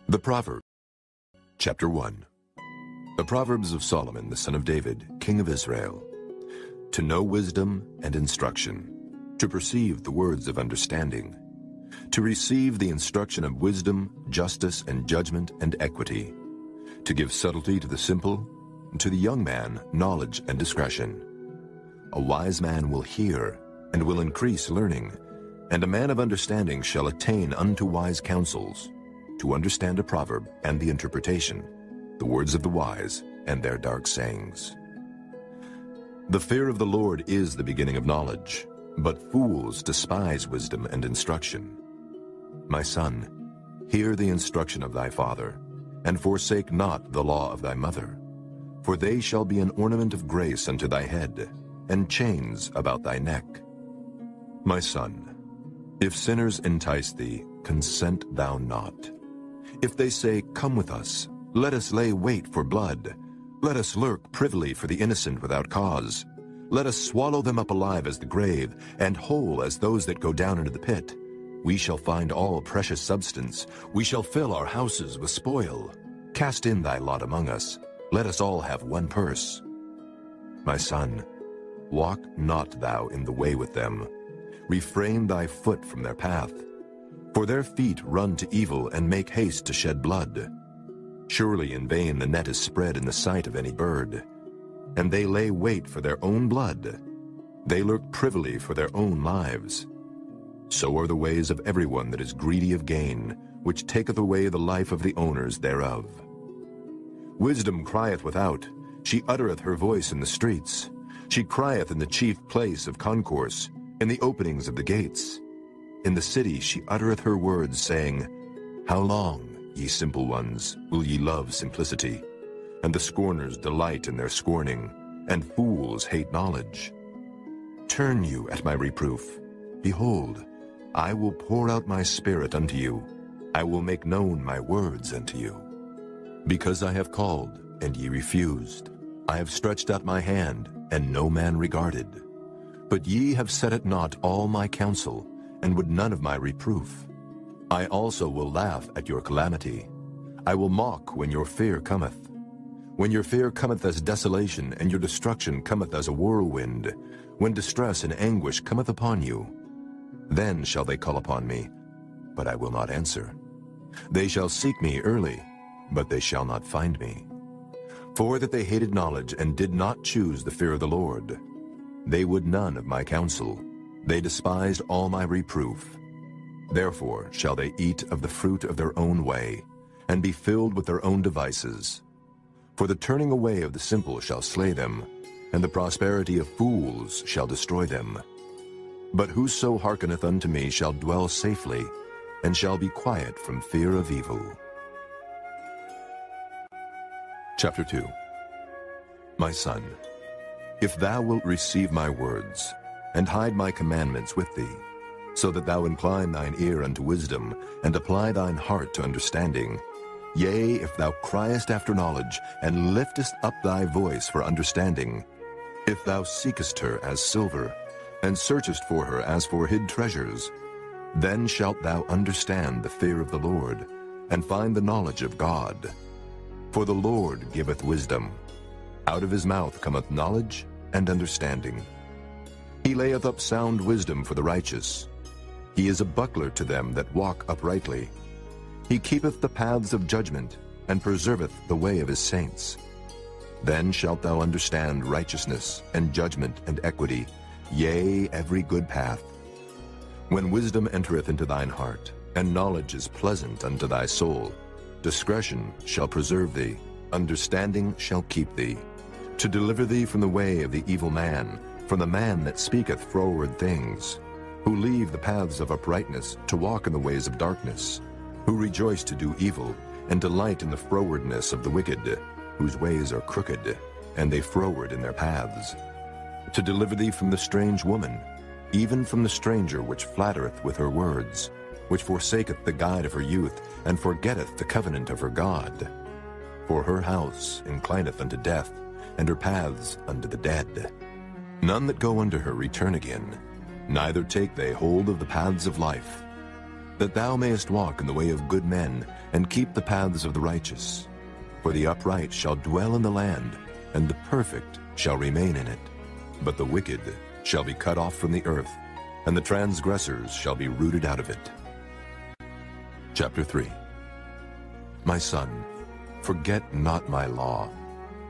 The Proverbs, Chapter 1. The Proverbs of Solomon, the son of David, king of Israel. To know wisdom and instruction, to perceive the words of understanding, to receive the instruction of wisdom, justice, and judgment, and equity, to give subtlety to the simple, and to the young man knowledge and discretion. A wise man will hear, and will increase learning, and a man of understanding shall attain unto wise counsels, to understand a proverb and the interpretation, the words of the wise and their dark sayings. The fear of the Lord is the beginning of knowledge, but fools despise wisdom and instruction. My son, hear the instruction of thy father, and forsake not the law of thy mother, for they shall be an ornament of grace unto thy head, and chains about thy neck. My son, if sinners entice thee, consent thou not. If they say, Come with us, let us lay wait for blood. Let us lurk privily for the innocent without cause. Let us swallow them up alive as the grave, and whole as those that go down into the pit. We shall find all precious substance. We shall fill our houses with spoil. Cast in thy lot among us. Let us all have one purse. My son, walk not thou in the way with them. Refrain thy foot from their path. For their feet run to evil and make haste to shed blood. Surely in vain the net is spread in the sight of any bird. And they lay wait for their own blood. They lurk privily for their own lives. So are the ways of everyone that is greedy of gain, which taketh away the life of the owners thereof. Wisdom crieth without, she uttereth her voice in the streets. She crieth in the chief place of concourse, in the openings of the gates. In the city she uttereth her words, saying, How long, ye simple ones, will ye love simplicity? And the scorners delight in their scorning, and fools hate knowledge. Turn you at my reproof. Behold, I will pour out my spirit unto you. I will make known my words unto you. Because I have called, and ye refused. I have stretched out my hand, and no man regarded. But ye have set at naught all my counsel, and would none of my reproof. I also will laugh at your calamity. I will mock when your fear cometh. When your fear cometh as desolation, and your destruction cometh as a whirlwind, when distress and anguish cometh upon you, then shall they call upon me, but I will not answer. They shall seek me early, but they shall not find me. For that they hated knowledge, and did not choose the fear of the Lord. They would none of my counsel. They despised all my reproof. Therefore shall they eat of the fruit of their own way, and be filled with their own devices. For the turning away of the simple shall slay them, and the prosperity of fools shall destroy them. But whoso hearkeneth unto me shall dwell safely, and shall be quiet from fear of evil. Chapter 2. My son, if thou wilt receive my words, and hide my commandments with thee, so that thou incline thine ear unto wisdom, and apply thine heart to understanding. Yea, if thou criest after knowledge, and liftest up thy voice for understanding, if thou seekest her as silver, and searchest for her as for hid treasures, then shalt thou understand the fear of the Lord, and find the knowledge of God. For the Lord giveth wisdom. Out of his mouth cometh knowledge and understanding. He layeth up sound wisdom for the righteous. He is a buckler to them that walk uprightly. He keepeth the paths of judgment, and preserveth the way of his saints. Then shalt thou understand righteousness, and judgment, and equity, yea, every good path. When wisdom entereth into thine heart, and knowledge is pleasant unto thy soul, discretion shall preserve thee, understanding shall keep thee, to deliver thee from the way of the evil man, from the man that speaketh froward things, who leave the paths of uprightness to walk in the ways of darkness, who rejoice to do evil, and delight in the frowardness of the wicked, whose ways are crooked, and they froward in their paths, to deliver thee from the strange woman, even from the stranger which flattereth with her words, which forsaketh the guide of her youth, and forgetteth the covenant of her God. For her house inclineth unto death, and her paths unto the dead. None that go unto her return again, neither take they hold of the paths of life. that thou mayest walk in the way of good men, and keep the paths of the righteous. For the upright shall dwell in the land, and the perfect shall remain in it. But the wicked shall be cut off from the earth, and the transgressors shall be rooted out of it. Chapter 3. My son, forget not my law,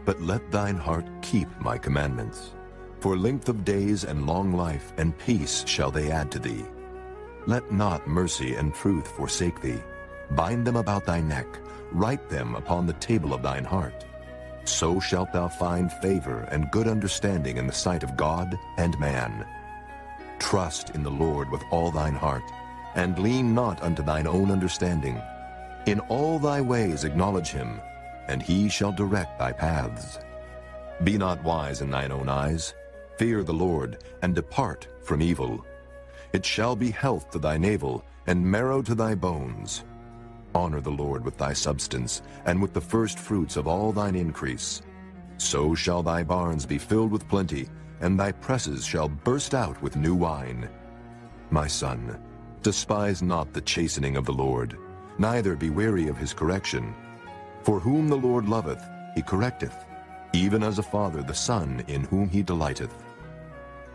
but let thine heart keep my commandments. For length of days and long life and peace shall they add to thee. Let not mercy and truth forsake thee. Bind them about thy neck, write them upon the table of thine heart. So shalt thou find favor and good understanding in the sight of God and man. Trust in the Lord with all thine heart, and lean not unto thine own understanding. In all thy ways acknowledge him, and he shall direct thy paths. Be not wise in thine own eyes. Fear the Lord, and depart from evil. It shall be health to thy navel, and marrow to thy bones. Honor the Lord with thy substance, and with the first fruits of all thine increase. So shall thy barns be filled with plenty, and thy presses shall burst out with new wine. My son, despise not the chastening of the Lord, neither be weary of his correction. For whom the Lord loveth, he correcteth, even as a father the son in whom he delighteth.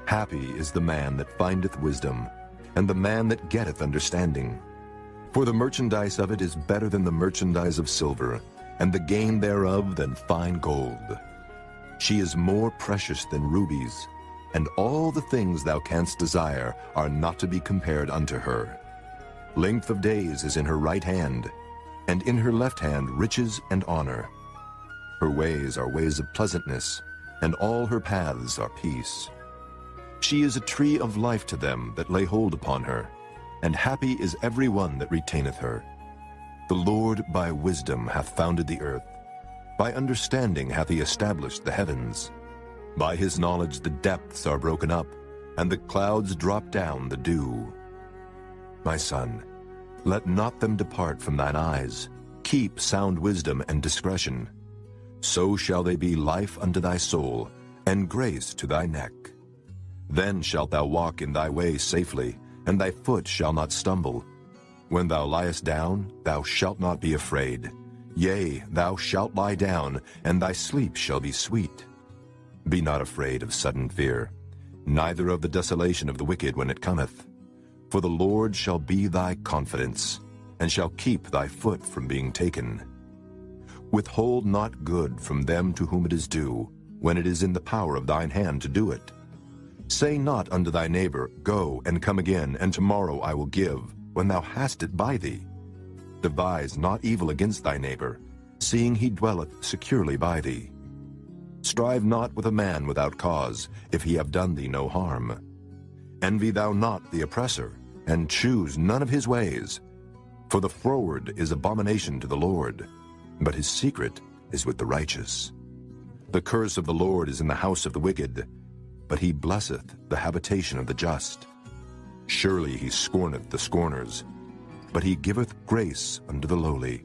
Happy is the man that findeth wisdom, and the man that getteth understanding. For the merchandise of it is better than the merchandise of silver, and the gain thereof than fine gold. She is more precious than rubies, and all the things thou canst desire are not to be compared unto her. Length of days is in her right hand, and in her left hand riches and honor. Her ways are ways of pleasantness, and all her paths are peace. She is a tree of life to them that lay hold upon her, and happy is every one that retaineth her. The Lord by wisdom hath founded the earth. By understanding hath he established the heavens. By his knowledge the depths are broken up, and the clouds drop down the dew. My son, let not them depart from thine eyes. Keep sound wisdom and discretion. So shall they be life unto thy soul, and grace to thy neck. Then shalt thou walk in thy way safely, and thy foot shall not stumble. When thou liest down, thou shalt not be afraid. Yea, thou shalt lie down, and thy sleep shall be sweet. Be not afraid of sudden fear, neither of the desolation of the wicked when it cometh. For the Lord shall be thy confidence, and shall keep thy foot from being taken. Withhold not good from them to whom it is due, when it is in the power of thine hand to do it. Say not unto thy neighbor, Go, and come again, and tomorrow I will give, when thou hast it by thee. Devise not evil against thy neighbor, seeing he dwelleth securely by thee. Strive not with a man without cause, if he have done thee no harm. Envy thou not the oppressor, and choose none of his ways. For the froward is abomination to the Lord, but his secret is with the righteous. The curse of the Lord is in the house of the wicked, but he blesseth the habitation of the just. Surely he scorneth the scorners, but he giveth grace unto the lowly.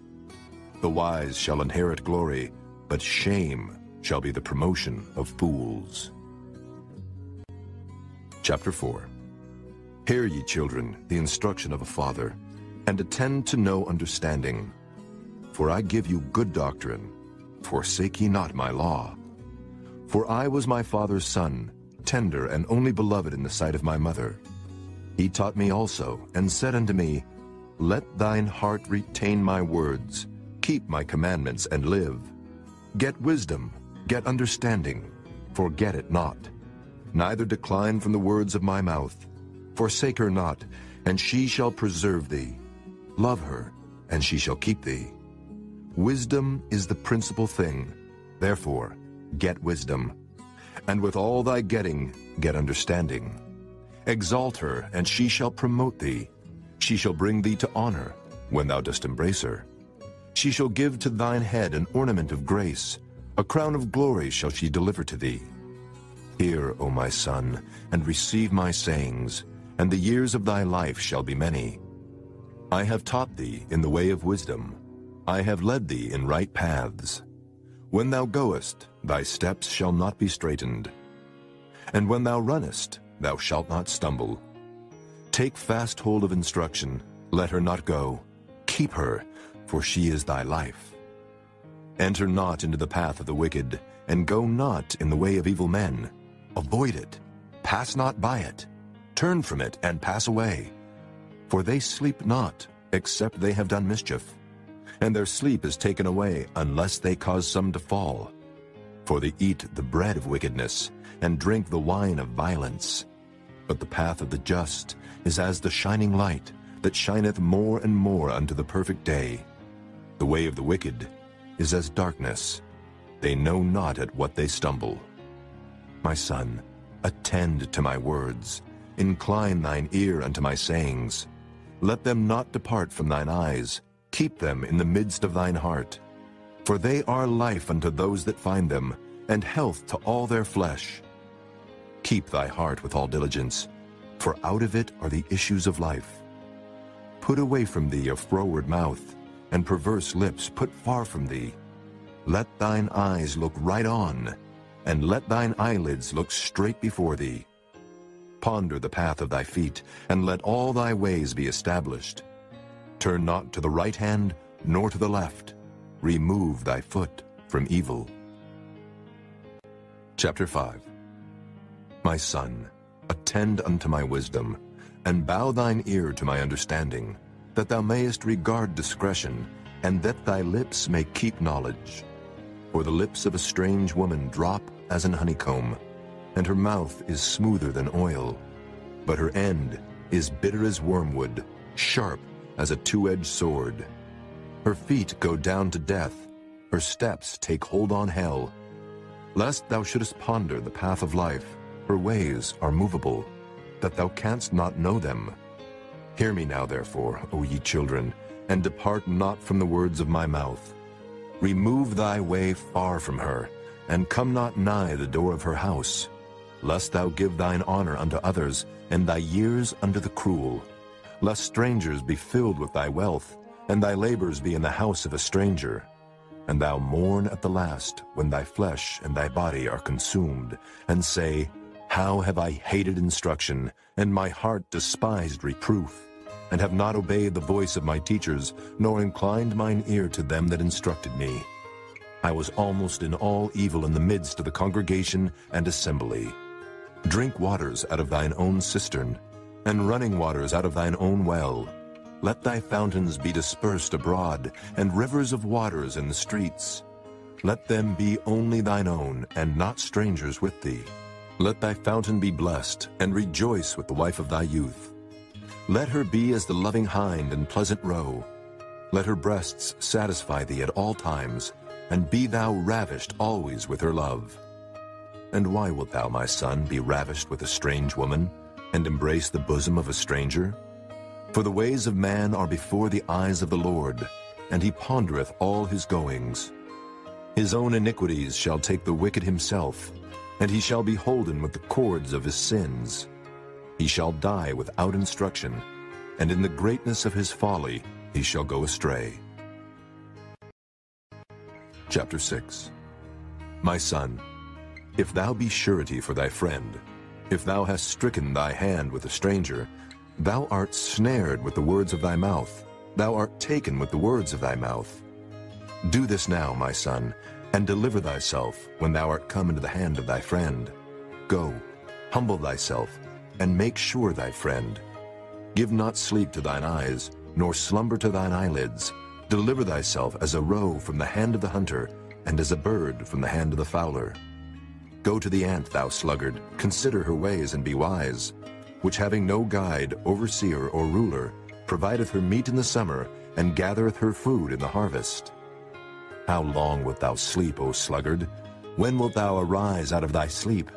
The wise shall inherit glory, but shame shall be the promotion of fools. Chapter 4. Hear ye, children, the instruction of a father, and attend to know understanding. For I give you good doctrine, forsake ye not my law. For I was my father's son, tender and only beloved in the sight of my mother. He taught me also, and said unto me, Let thine heart retain my words, keep my commandments, and live. Get wisdom, get understanding, forget it not. Neither decline from the words of my mouth. Forsake her not, and she shall preserve thee. Love her, and she shall keep thee. Wisdom is the principal thing. Therefore, get wisdom. And with all thy getting, get understanding. Exalt her, and she shall promote thee. She shall bring thee to honor, when thou dost embrace her. She shall give to thine head an ornament of grace. A crown of glory shall she deliver to thee. Hear, O my son, and receive my sayings, and the years of thy life shall be many. I have taught thee in the way of wisdom. I have led thee in right paths. When thou goest, thy steps shall not be straitened. And when thou runnest, thou shalt not stumble. Take fast hold of instruction, Let her not go. Keep her, for she is thy life. Enter not into the path of the wicked, and go not in the way of evil men. Avoid it. Pass not by it. Turn from it, and pass away. For they sleep not, except they have done mischief, and their sleep is taken away, unless they cause some to fall. For they eat the bread of wickedness, and drink the wine of violence. But the path of the just is as the shining light, that shineth more and more unto the perfect day. The way of the wicked is as darkness. They know not at what they stumble. My son, attend to my words. Incline thine ear unto my sayings. Let them not depart from thine eyes. Keep them in the midst of thine heart. For they are life unto those that find them, and health to all their flesh. Keep thy heart with all diligence, for out of it are the issues of life. Put away from thee a froward mouth, and perverse lips put far from thee. Let thine eyes look right on, and let thine eyelids look straight before thee. Ponder the path of thy feet, and let all thy ways be established. Turn not to the right hand, nor to the left. Remove thy foot from evil. Chapter 5. My son, attend unto my wisdom, and bow thine ear to my understanding, that thou mayest regard discretion, and that thy lips may keep knowledge. For the lips of a strange woman drop as an honeycomb, and her mouth is smoother than oil. But her end is bitter as wormwood, sharp as a two-edged sword. Her feet go down to death, her steps take hold on hell. Lest thou shouldest ponder the path of life, her ways are movable, that thou canst not know them. Hear me now, therefore, O ye children, and depart not from the words of my mouth. Remove thy way far from her, and come not nigh the door of her house, lest thou give thine honor unto others, and thy years unto the cruel. Lest strangers be filled with thy wealth, and thy labors be in the house of a stranger. And thou mourn at the last, when thy flesh and thy body are consumed, and say, How have I hated instruction, and my heart despised reproof, and have not obeyed the voice of my teachers, nor inclined mine ear to them that instructed me. I was almost in all evil in the midst of the congregation and assembly. Drink waters out of thine own cistern, and running waters out of thine own well. Let thy fountains be dispersed abroad, and rivers of waters in the streets. Let them be only thine own, and not strangers with thee. Let thy fountain be blessed, and rejoice with the wife of thy youth. Let her be as the loving hind and pleasant roe. Let her breasts satisfy thee at all times, and be thou ravished always with her love. And why wilt thou, my son, be ravished with a strange woman, and embrace the bosom of a stranger? For the ways of man are before the eyes of the Lord, and he pondereth all his goings. His own iniquities shall take the wicked himself, and he shall be holden with the cords of his sins. He shall die without instruction, and in the greatness of his folly he shall go astray. Chapter 6. My son, if thou be surety for thy friend, if thou hast stricken thy hand with a stranger, thou art snared with the words of thy mouth, thou art taken with the words of thy mouth. Do this now, my son, and deliver thyself when thou art come into the hand of thy friend. Go, humble thyself, and make sure thy friend. Give not sleep to thine eyes, nor slumber to thine eyelids. Deliver thyself as a roe from the hand of the hunter, and as a bird from the hand of the fowler. Go to the ant, thou sluggard, consider her ways and be wise, which having no guide, overseer, or ruler, provideth her meat in the summer, and gathereth her food in the harvest. How long wilt thou sleep, O sluggard? When wilt thou arise out of thy sleep?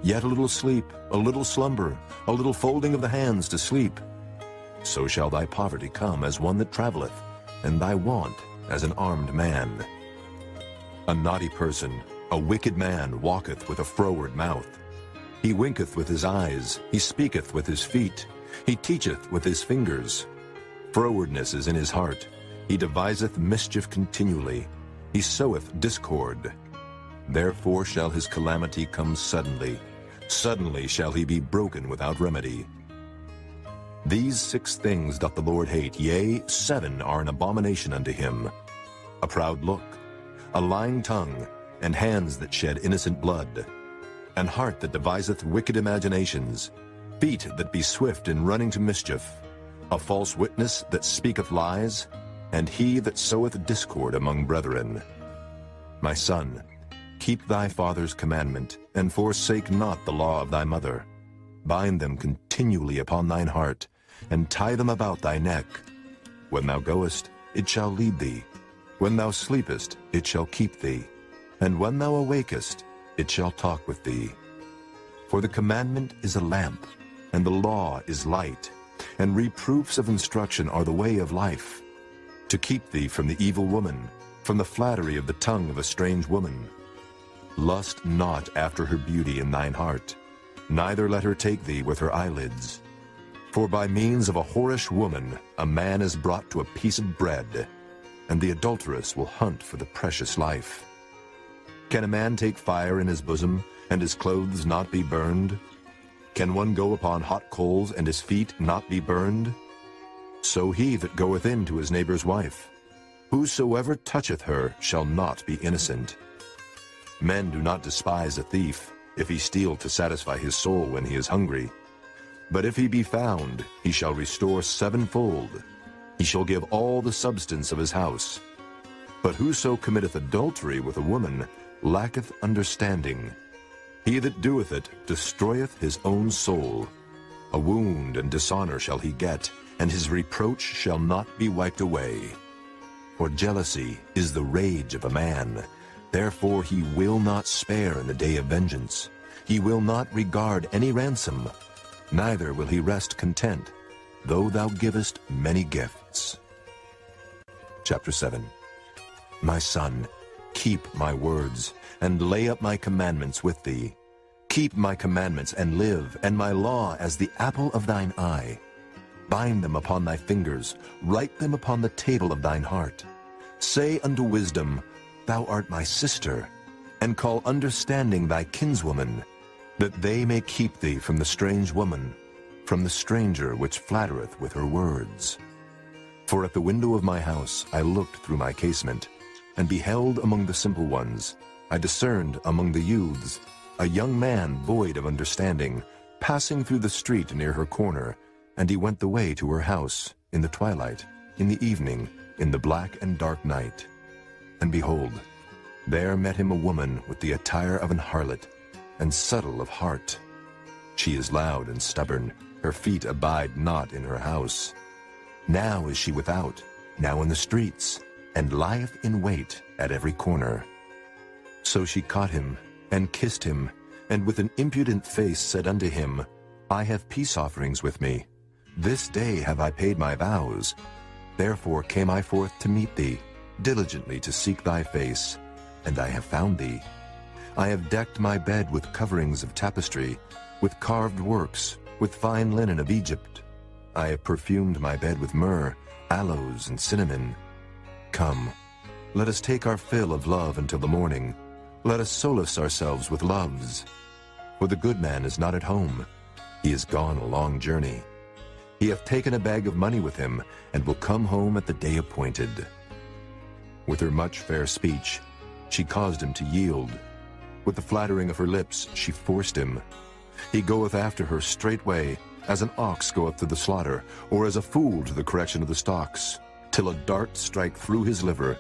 Yet a little sleep, a little slumber, a little folding of the hands to sleep. So shall thy poverty come as one that travelleth, and thy want as an armed man. A naughty person, a wicked man, walketh with a froward mouth. He winketh with his eyes, he speaketh with his feet, he teacheth with his fingers. Frowardness is in his heart, he deviseth mischief continually, he soweth discord. Therefore shall his calamity come suddenly, suddenly shall he be broken without remedy. These 6 things doth the Lord hate, yea, 7 are an abomination unto him: a proud look, a lying tongue, and hands that shed innocent blood, an heart that deviseth wicked imaginations, feet that be swift in running to mischief, a false witness that speaketh lies, and he that soweth discord among brethren. My son, keep thy father's commandment, and forsake not the law of thy mother. Bind them continually upon thine heart, and tie them about thy neck. When thou goest, it shall lead thee. When thou sleepest, it shall keep thee. And when thou awakest, it shall talk with thee. For the commandment is a lamp, and the law is light, and reproofs of instruction are the way of life, to keep thee from the evil woman, from the flattery of the tongue of a strange woman. Lust not after her beauty in thine heart, neither let her take thee with her eyelids. For by means of a whorish woman a man is brought to a piece of bread, and the adulteress will hunt for the precious life. Can a man take fire in his bosom, and his clothes not be burned? Can one go upon hot coals, and his feet not be burned? So he that goeth in to his neighbor's wife, whosoever toucheth her shall not be innocent. Men do not despise a thief, if he steal to satisfy his soul when he is hungry. But if he be found, he shall restore 7-fold. He shall give all the substance of his house. But whoso committeth adultery with a woman lacketh understanding. He that doeth it destroyeth his own soul. A wound and dishonor shall he get, and his reproach shall not be wiped away. For jealousy is the rage of a man. Therefore he will not spare in the day of vengeance. He will not regard any ransom, neither will he rest content, though thou givest many gifts. Chapter 7. My son, keep my words, and lay up my commandments with thee. Keep my commandments and live, and my law as the apple of thine eye. Bind them upon thy fingers, write them upon the table of thine heart. Say unto wisdom, Thou art my sister, and call understanding thy kinswoman, that they may keep thee from the strange woman, from the stranger which flattereth with her words. For at the window of my house I looked through my casement, and beheld among the simple ones, I discerned among the youths, a young man void of understanding, passing through the street near her corner, and he went the way to her house, in the twilight, in the evening, in the black and dark night. And behold, there met him a woman with the attire of an harlot, and subtle of heart. She is loud and stubborn, her feet abide not in her house. Now is she without, now in the streets, and lieth in wait at every corner. So she caught him, and kissed him, and with an impudent face said unto him, I have peace offerings with me. This day have I paid my vows. Therefore came I forth to meet thee, diligently to seek thy face, and I have found thee. I have decked my bed with coverings of tapestry, with carved works, with fine linen of Egypt. I have perfumed my bed with myrrh, aloes, and cinnamon. Come, let us take our fill of love until the morning. Let us solace ourselves with loves. For the good man is not at home. He is gone a long journey. He hath taken a bag of money with him, and will come home at the day appointed. With her much fair speech, she caused him to yield. With the flattering of her lips, she forced him. He goeth after her straightway, as an ox goeth to the slaughter, or as a fool to the correction of the stocks, till a dart strike through his liver,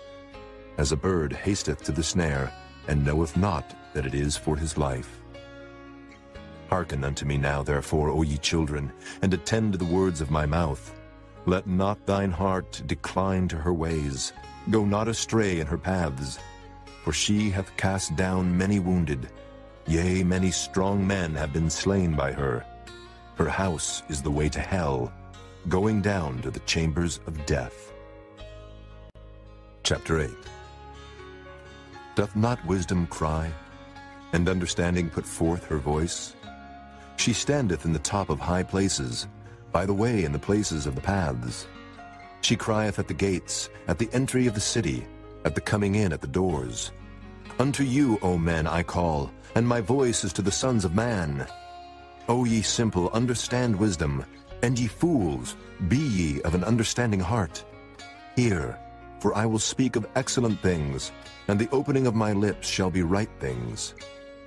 as a bird hasteth to the snare, and knoweth not that it is for his life. Hearken unto me now, therefore, O ye children, and attend to the words of my mouth. Let not thine heart decline to her ways. Go not astray in her paths. For she hath cast down many wounded. Yea, many strong men have been slain by her. Her house is the way to hell, going down to the chambers of death. Chapter 8. Doth not wisdom cry, and understanding put forth her voice? She standeth in the top of high places, by the way in the places of the paths. She crieth at the gates, at the entry of the city, at the coming in at the doors. Unto you, O men, I call, and my voice is to the sons of man. O ye simple, understand wisdom. And ye fools, be ye of an understanding heart. Hear, for I will speak of excellent things, and the opening of my lips shall be right things.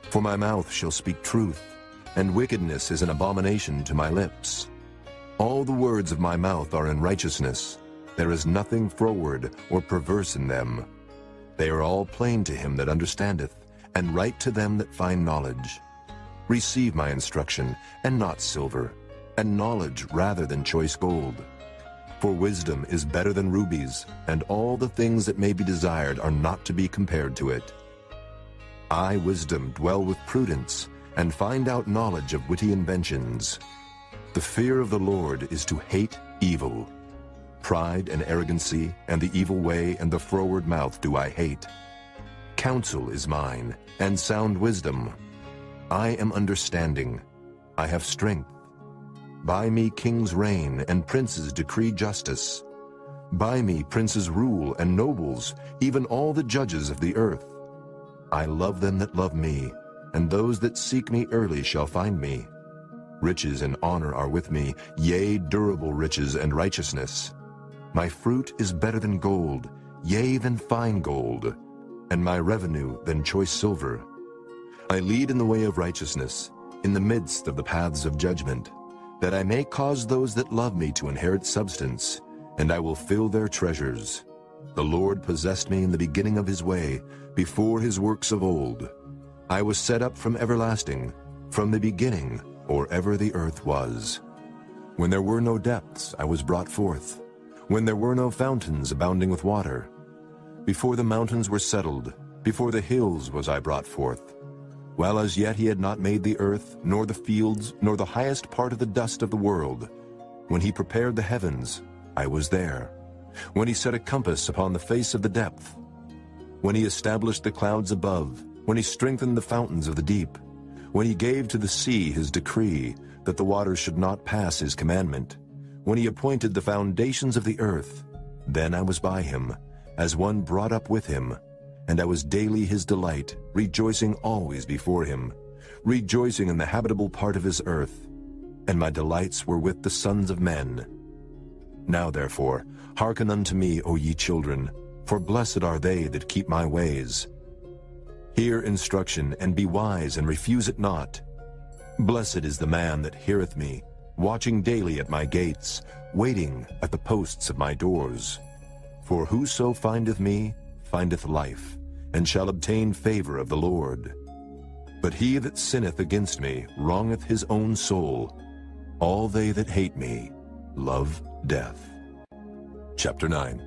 For my mouth shall speak truth, and wickedness is an abomination to my lips. All the words of my mouth are in righteousness. There is nothing froward or perverse in them. They are all plain to him that understandeth, and right to them that find knowledge. Receive my instruction, and not silver, and knowledge rather than choice gold. For wisdom is better than rubies, and all the things that may be desired are not to be compared to it. I, wisdom, dwell with prudence, and find out knowledge of witty inventions. The fear of the Lord is to hate evil. Pride and arrogancy, and the evil way, and the froward mouth do I hate. Counsel is mine, and sound wisdom. I am understanding. I have strength. By me kings reign, and princes decree justice. By me princes rule, and nobles, even all the judges of the earth. I love them that love me, and those that seek me early shall find me. Riches and honor are with me, yea, durable riches and righteousness. My fruit is better than gold, yea, than fine gold, and my revenue than choice silver. I lead in the way of righteousness, in the midst of the paths of judgment, that I may cause those that love me to inherit substance, and I will fill their treasures. The Lord possessed me in the beginning of his way, before his works of old. I was set up from everlasting, from the beginning, or ever the earth was. When there were no depths, I was brought forth, when there were no fountains abounding with water. Before the mountains were settled, before the hills was I brought forth. While as yet he had not made the earth, nor the fields, nor the highest part of the dust of the world. When he prepared the heavens, I was there. When he set a compass upon the face of the depth. When he established the clouds above, when he strengthened the fountains of the deep. When he gave to the sea his decree, that the waters should not pass his commandment. When he appointed the foundations of the earth, then I was by him, as one brought up with him. And I was daily his delight, rejoicing always before him, rejoicing in the habitable part of his earth. And my delights were with the sons of men. Now therefore, hearken unto me, O ye children, for blessed are they that keep my ways. Hear instruction, and be wise, and refuse it not. Blessed is the man that heareth me, watching daily at my gates, waiting at the posts of my doors. For whoso findeth me findeth life, and shall obtain favor of the Lord. But he that sinneth against me wrongeth his own soul. All they that hate me love death. Chapter 9.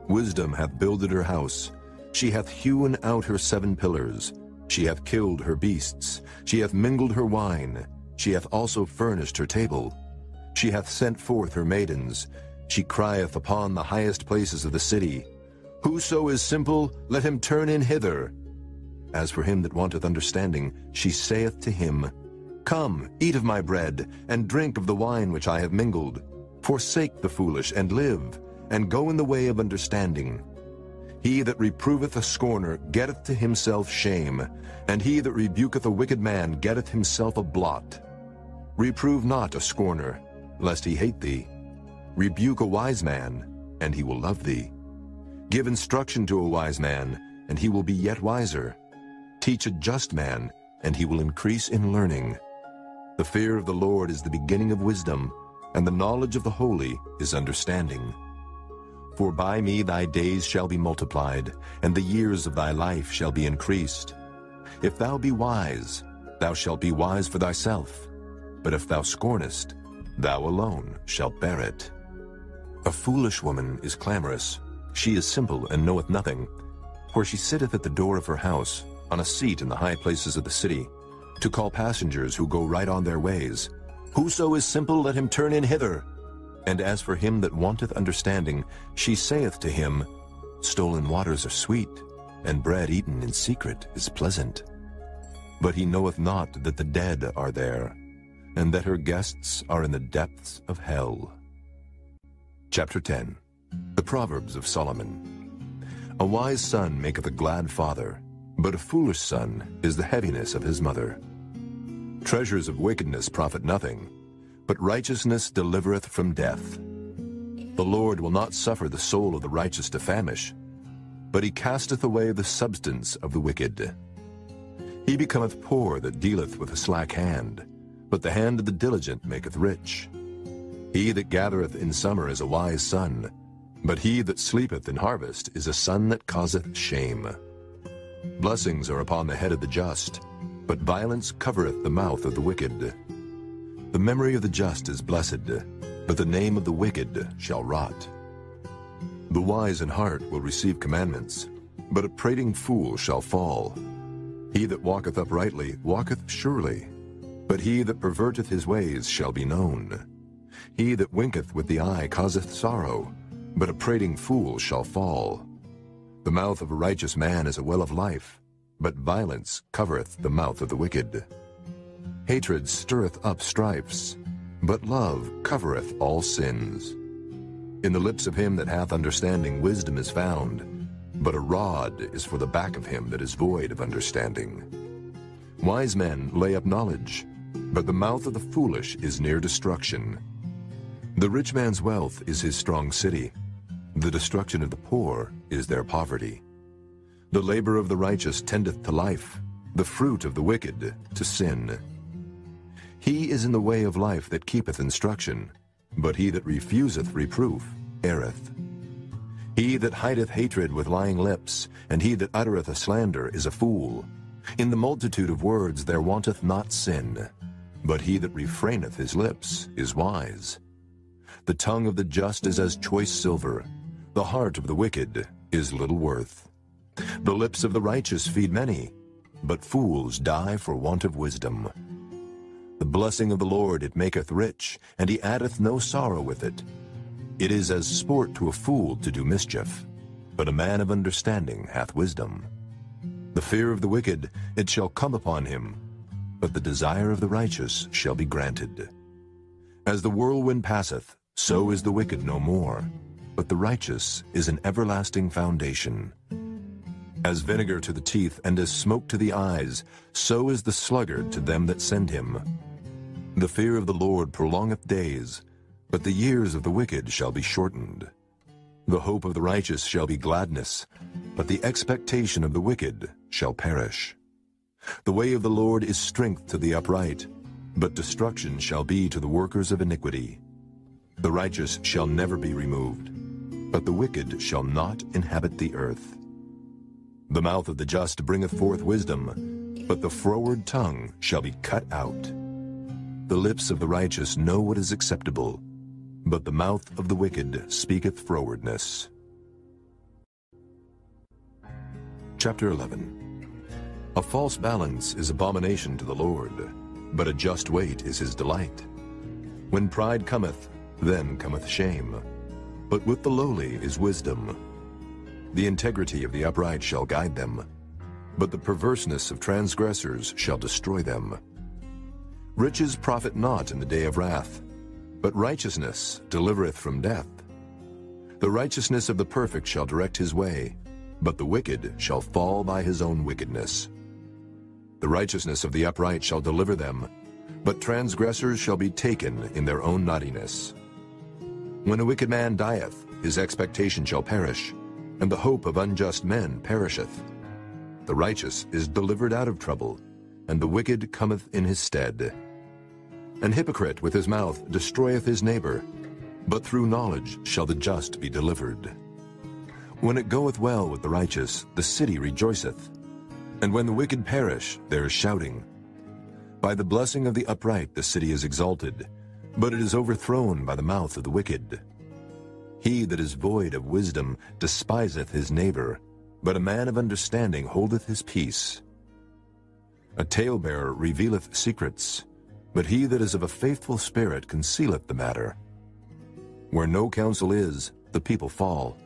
Wisdom hath builded her house. She hath hewn out her 7 pillars. She hath killed her beasts. She hath mingled her wine. She hath also furnished her table. She hath sent forth her maidens. She crieth upon the highest places of the city. Whoso is simple, let him turn in hither. As for him that wanteth understanding, she saith to him, Come, eat of my bread, and drink of the wine which I have mingled. Forsake the foolish, and live, and go in the way of understanding. He that reproveth a scorner getteth to himself shame, and he that rebuketh a wicked man getteth himself a blot. Reprove not a scorner, lest he hate thee. Rebuke a wise man, and he will love thee. Give instruction to a wise man, and he will be yet wiser. Teach a just man, and he will increase in learning. The fear of the Lord is the beginning of wisdom, and the knowledge of the holy is understanding. For by me thy days shall be multiplied, and the years of thy life shall be increased. If thou be wise, thou shalt be wise for thyself. But if thou scornest, thou alone shalt bear it. A foolish woman is clamorous. She is simple and knoweth nothing. For she sitteth at the door of her house, on a seat in the high places of the city, to call passengers who go right on their ways. Whoso is simple, let him turn in hither. And as for him that wanteth understanding, she saith to him, Stolen waters are sweet, and bread eaten in secret is pleasant. But he knoweth not that the dead are there, and that her guests are in the depths of hell. Chapter 10. The Proverbs of Solomon. A wise son maketh a glad father, but a foolish son is the heaviness of his mother. Treasures of wickedness profit nothing, but righteousness delivereth from death. The Lord will not suffer the soul of the righteous to famish, but he casteth away the substance of the wicked. He becometh poor that dealeth with a slack hand, but the hand of the diligent maketh rich. He that gathereth in summer is a wise son, but he that sleepeth in harvest is a son that causeth shame. Blessings are upon the head of the just, but violence covereth the mouth of the wicked. The memory of the just is blessed, but the name of the wicked shall rot. The wise in heart will receive commandments, but a prating fool shall fall. He that walketh uprightly walketh surely, but he that perverteth his ways shall be known. He that winketh with the eye causeth sorrow, but a prating fool shall fall. The mouth of a righteous man is a well of life, but violence covereth the mouth of the wicked. Hatred stirreth up strifes, but love covereth all sins. In the lips of him that hath understanding wisdom is found, but a rod is for the back of him that is void of understanding. Wise men lay up knowledge, but the mouth of the foolish is near destruction. The rich man's wealth is his strong city. The destruction of the poor is their poverty. The labor of the righteous tendeth to life, the fruit of the wicked to sin. He is in the way of life that keepeth instruction, but he that refuseth reproof erreth. He that hideth hatred with lying lips, and he that uttereth a slander is a fool. In the multitude of words there wanteth not sin, but he that refraineth his lips is wise. The tongue of the just is as choice silver, the heart of the wicked is little worth. The lips of the righteous feed many, but fools die for want of wisdom. The blessing of the Lord it maketh rich, and he addeth no sorrow with it. It is as sport to a fool to do mischief, but a man of understanding hath wisdom. The fear of the wicked, it shall come upon him, but the desire of the righteous shall be granted. As the whirlwind passeth, so is the wicked no more, but the righteous is an everlasting foundation. As vinegar to the teeth and as smoke to the eyes, so is the sluggard to them that send him. The fear of the Lord prolongeth days, but the years of the wicked shall be shortened. The hope of the righteous shall be gladness, but the expectation of the wicked shall perish. The way of the Lord is strength to the upright, but destruction shall be to the workers of iniquity. The righteous shall never be removed, but the wicked shall not inhabit the earth. The mouth of the just bringeth forth wisdom, but the froward tongue shall be cut out. The lips of the righteous know what is acceptable, but the mouth of the wicked speaketh frowardness. Chapter 11. A false balance is abomination to the Lord, but a just weight is his delight. When pride cometh, then cometh shame, but with the lowly is wisdom. The integrity of the upright shall guide them, but the perverseness of transgressors shall destroy them. Riches profit not in the day of wrath, but righteousness delivereth from death. The righteousness of the perfect shall direct his way, but the wicked shall fall by his own wickedness. The righteousness of the upright shall deliver them, but transgressors shall be taken in their own naughtiness. When a wicked man dieth, his expectation shall perish, and the hope of unjust men perisheth. The righteous is delivered out of trouble, and the wicked cometh in his stead. An hypocrite with his mouth destroyeth his neighbor, but through knowledge shall the just be delivered. When it goeth well with the righteous, the city rejoiceth, and when the wicked perish, there is shouting. By the blessing of the upright the city is exalted, but it is overthrown by the mouth of the wicked. He that is void of wisdom despiseth his neighbor, but a man of understanding holdeth his peace. A talebearer revealeth secrets, but he that is of a faithful spirit concealeth the matter. Where no counsel is, the people fall,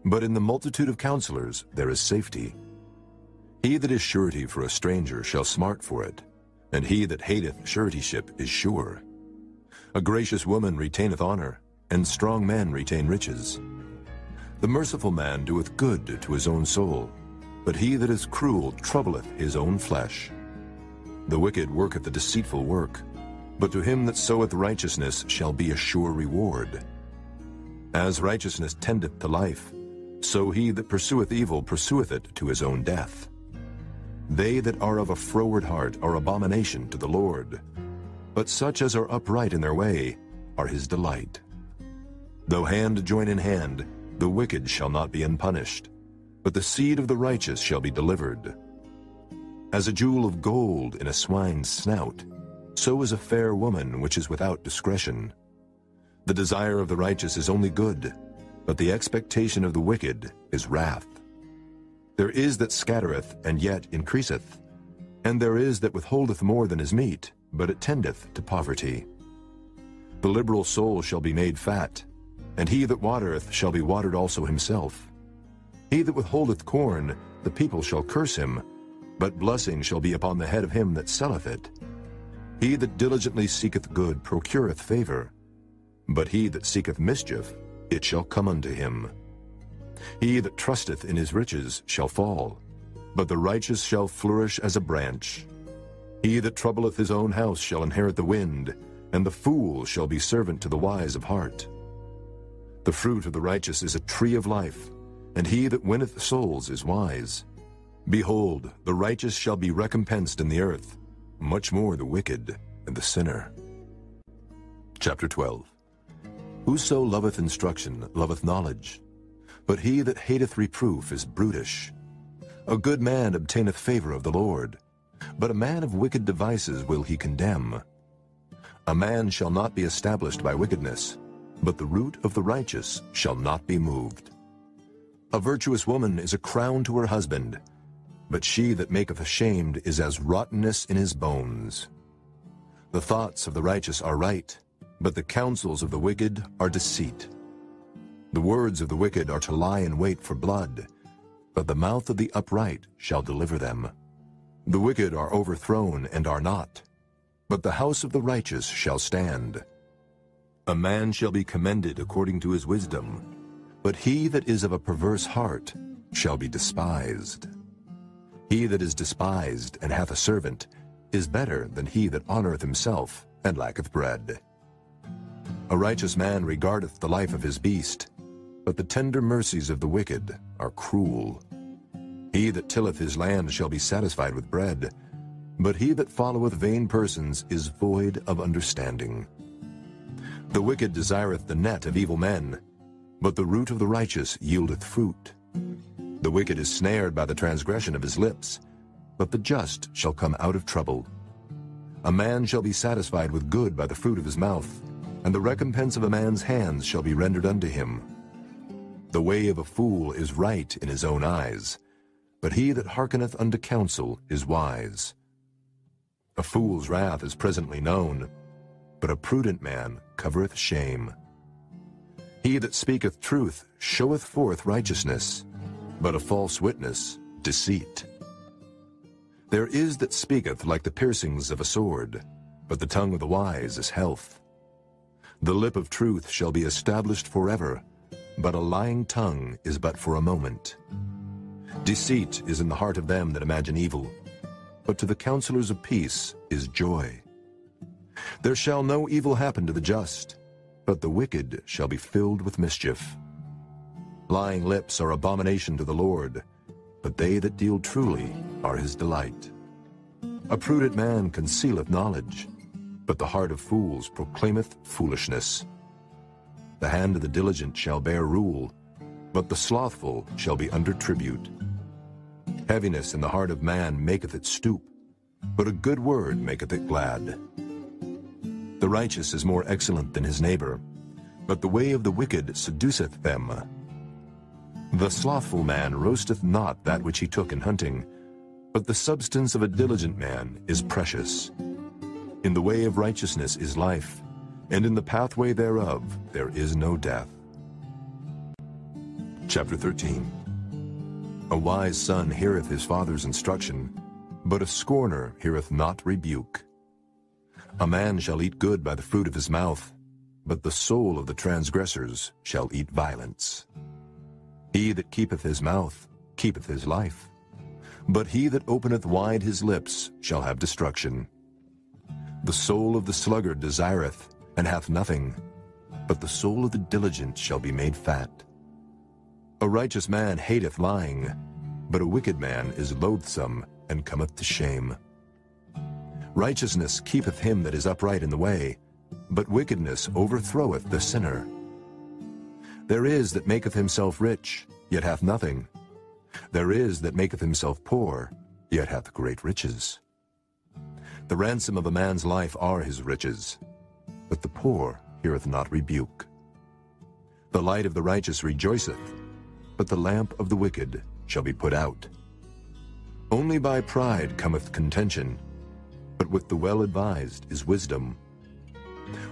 but in the multitude of counselors there is safety. He that is surety for a stranger shall smart for it, and he that hateth suretyship is sure. A gracious woman retaineth honor, and strong men retain riches. The merciful man doeth good to his own soul, but he that is cruel troubleth his own flesh. The wicked worketh a deceitful work, but to him that soweth righteousness shall be a sure reward. As righteousness tendeth to life, so he that pursueth evil pursueth it to his own death. They that are of a froward heart are abomination to the Lord, but such as are upright in their way are his delight. Though hand join in hand, the wicked shall not be unpunished, but the seed of the righteous shall be delivered. As a jewel of gold in a swine's snout, so is a fair woman which is without discretion. The desire of the righteous is only good, but the expectation of the wicked is wrath. There is that scattereth, and yet increaseth, and there is that withholdeth more than is meet, but it tendeth to poverty. The liberal soul shall be made fat, and he that watereth shall be watered also himself. He that withholdeth corn, the people shall curse him, but blessing shall be upon the head of him that selleth it. He that diligently seeketh good procureth favor, but he that seeketh mischief, it shall come unto him. He that trusteth in his riches shall fall, but the righteous shall flourish as a branch. He that troubleth his own house shall inherit the wind, and the fool shall be servant to the wise of heart. The fruit of the righteous is a tree of life, and he that winneth souls is wise. Behold, the righteous shall be recompensed in the earth, much more the wicked and the sinner. Chapter 12. Whoso loveth instruction loveth knowledge, but he that hateth reproof is brutish. A good man obtaineth favor of the Lord, but a man of wicked devices will he condemn. A man shall not be established by wickedness, but the root of the righteous shall not be moved. A virtuous woman is a crown to her husband, but she that maketh ashamed is as rottenness in his bones. The thoughts of the righteous are right, but the counsels of the wicked are deceit. The words of the wicked are to lie in wait for blood, but the mouth of the upright shall deliver them. The wicked are overthrown and are not, but the house of the righteous shall stand. A man shall be commended according to his wisdom, but he that is of a perverse heart shall be despised. He that is despised and hath a servant is better than he that honoureth himself and lacketh bread. A righteous man regardeth the life of his beast, but the tender mercies of the wicked are cruel. He that tilleth his land shall be satisfied with bread, but he that followeth vain persons is void of understanding. The wicked desireth the net of evil men, but the root of the righteous yieldeth fruit. The wicked is snared by the transgression of his lips, but the just shall come out of trouble. A man shall be satisfied with good by the fruit of his mouth, and the recompense of a man's hands shall be rendered unto him. The way of a fool is right in his own eyes, but he that hearkeneth unto counsel is wise. A fool's wrath is presently known, but a prudent man covereth shame. He that speaketh truth showeth forth righteousness, but a false witness deceit. There is that speaketh like the piercings of a sword, but the tongue of the wise is health. The lip of truth shall be established forever, but a lying tongue is but for a moment. Deceit is in the heart of them that imagine evil, but to the counselors of peace is joy. There shall no evil happen to the just, but the wicked shall be filled with mischief. Lying lips are abomination to the Lord, but they that deal truly are his delight. A prudent man concealeth knowledge, but the heart of fools proclaimeth foolishness. The hand of the diligent shall bear rule, but the slothful shall be under tribute. Heaviness in the heart of man maketh it stoop, but a good word maketh it glad. The righteous is more excellent than his neighbor, but the way of the wicked seduceth them. The slothful man roasteth not that which he took in hunting, but the substance of a diligent man is precious. In the way of righteousness is life, and in the pathway thereof there is no death. Chapter 13. A wise son heareth his father's instruction, but a scorner heareth not rebuke. A man shall eat good by the fruit of his mouth, but the soul of the transgressors shall eat violence. He that keepeth his mouth keepeth his life, but he that openeth wide his lips shall have destruction. The soul of the sluggard desireth, and hath nothing, but the soul of the diligent shall be made fat. A righteous man hateth lying, but a wicked man is loathsome, and cometh to shame. Righteousness keepeth him that is upright in the way, but wickedness overthroweth the sinner. There is that maketh himself rich, yet hath nothing. There is that maketh himself poor, yet hath great riches. The ransom of a man's life are his riches, but the poor heareth not rebuke. The light of the righteous rejoiceth, but the lamp of the wicked shall be put out. Only by pride cometh contention, but with the well-advised is wisdom.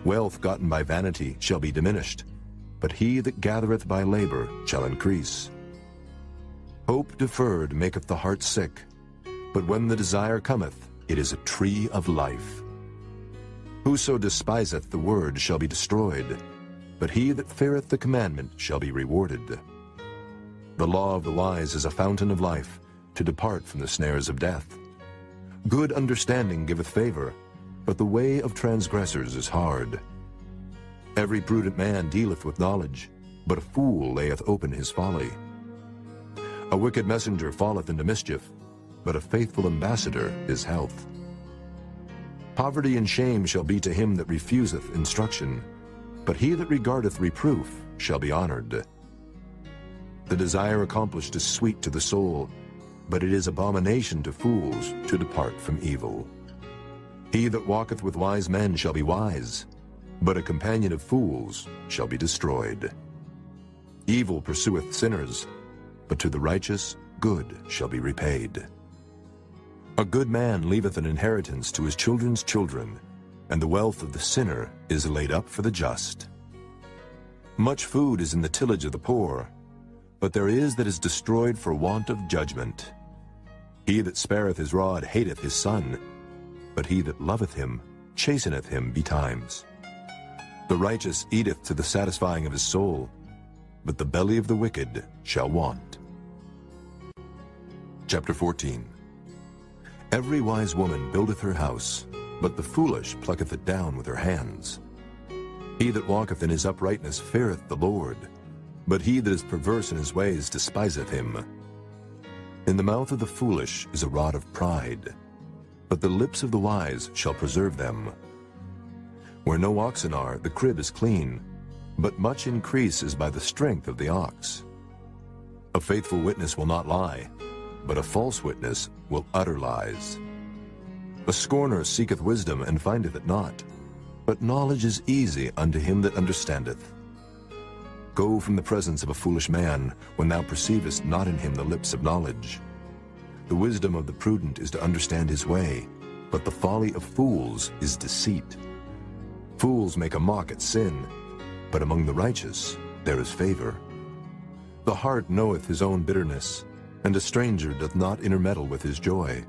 Wealth gotten by vanity shall be diminished, but he that gathereth by labor shall increase. Hope deferred maketh the heart sick, but when the desire cometh, it is a tree of life. Whoso despiseth the word shall be destroyed, but he that feareth the commandment shall be rewarded. The law of the wise is a fountain of life, to depart from the snares of death. Good understanding giveth favor, but the way of transgressors is hard. Every prudent man dealeth with knowledge, but a fool layeth open his folly. A wicked messenger falleth into mischief, but a faithful ambassador is health. Poverty and shame shall be to him that refuseth instruction, but he that regardeth reproof shall be honored. The desire accomplished is sweet to the soul, but it is abomination to fools to depart from evil. He that walketh with wise men shall be wise, but a companion of fools shall be destroyed. Evil pursueth sinners, but to the righteous good shall be repaid. A good man leaveth an inheritance to his children's children, and the wealth of the sinner is laid up for the just. Much food is in the tillage of the poor, but there is that is destroyed for want of judgment. He that spareth his rod hateth his son, but he that loveth him chasteneth him betimes. The righteous eateth to the satisfying of his soul, but the belly of the wicked shall want. Chapter 14. Every wise woman buildeth her house, but the foolish plucketh it down with her hands. He that walketh in his uprightness feareth the Lord, but he that is perverse in his ways despiseth him. In the mouth of the foolish is a rod of pride, but the lips of the wise shall preserve them. Where no oxen are, the crib is clean, but much increase is by the strength of the ox. A faithful witness will not lie, but a false witness will utter lies. A scorner seeketh wisdom and findeth it not, but knowledge is easy unto him that understandeth. Go from the presence of a foolish man, when thou perceivest not in him the lips of knowledge. The wisdom of the prudent is to understand his way, but the folly of fools is deceit. Fools make a mock at sin, but among the righteous there is favor. The heart knoweth his own bitterness, and a stranger doth not intermeddle with his joy.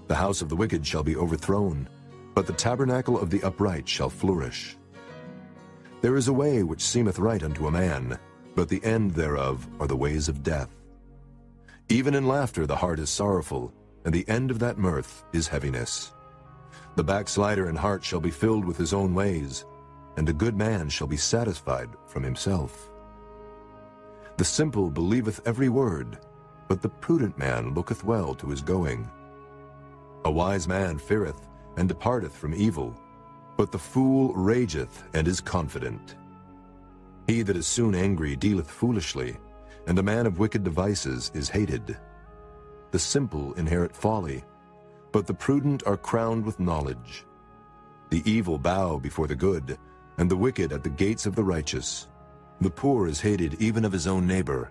The house of the wicked shall be overthrown, but the tabernacle of the upright shall flourish. There is a way which seemeth right unto a man, but the end thereof are the ways of death. Even in laughter the heart is sorrowful, and the end of that mirth is heaviness. The backslider in heart shall be filled with his own ways, and a good man shall be satisfied from himself. The simple believeth every word, but the prudent man looketh well to his going. A wise man feareth, and departeth from evil, but the fool rageth and is confident. He that is soon angry dealeth foolishly, and a man of wicked devices is hated. The simple inherit folly, but the prudent are crowned with knowledge. The evil bow before the good, and the wicked at the gates of the righteous. The poor is hated even of his own neighbor,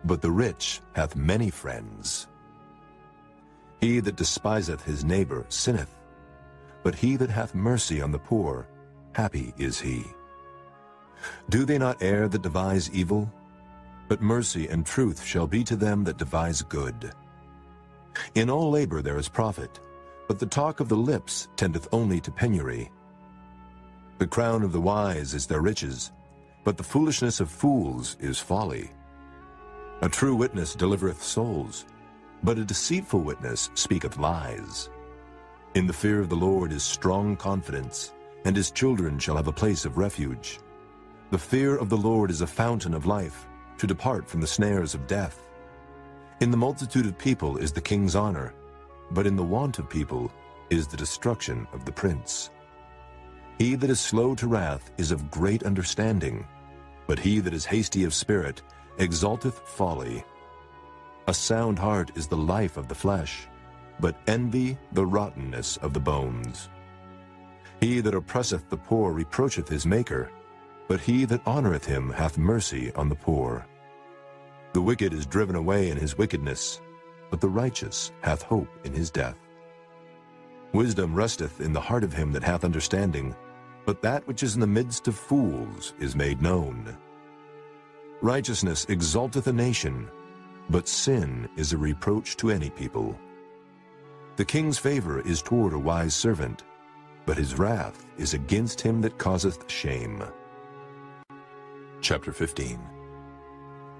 but the rich hath many friends. He that despiseth his neighbor sinneth, but he that hath mercy on the poor, happy is he. Do they not err that devise evil? But mercy and truth shall be to them that devise good. In all labor there is profit, but the talk of the lips tendeth only to penury. The crown of the wise is their riches, but the foolishness of fools is folly. A true witness delivereth souls, but a deceitful witness speaketh lies. In the fear of the Lord is strong confidence, and his children shall have a place of refuge. The fear of the Lord is a fountain of life, to depart from the snares of death. In the multitude of people is the king's honor, but in the want of people is the destruction of the prince. He that is slow to wrath is of great understanding, but he that is hasty of spirit exalteth folly. A sound heart is the life of the flesh, but envy the rottenness of the bones. He that oppresseth the poor reproacheth his Maker, but he that honoureth him hath mercy on the poor. The wicked is driven away in his wickedness, but the righteous hath hope in his death. Wisdom resteth in the heart of him that hath understanding, but that which is in the midst of fools is made known. Righteousness exalteth a nation, but sin is a reproach to any people. The king's favor is toward a wise servant, but his wrath is against him that causeth shame. Chapter 15.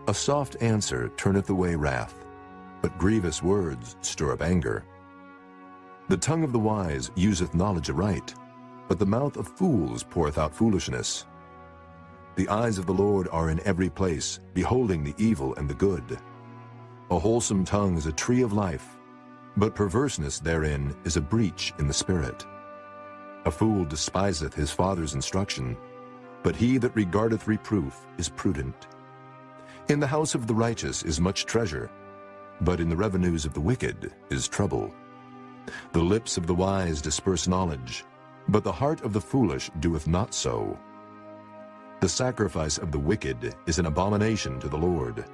A soft answer turneth away wrath, but grievous words stir up anger. The tongue of the wise useth knowledge aright, but the mouth of fools poureth out foolishness. The eyes of the Lord are in every place, beholding the evil and the good. A wholesome tongue is a tree of life, but perverseness therein is a breach in the spirit. A fool despiseth his father's instruction, but he that regardeth reproof is prudent. In the house of the righteous is much treasure, but in the revenues of the wicked is trouble. The lips of the wise disperse knowledge, but the heart of the foolish doeth not so. The sacrifice of the wicked is an abomination to the Lord,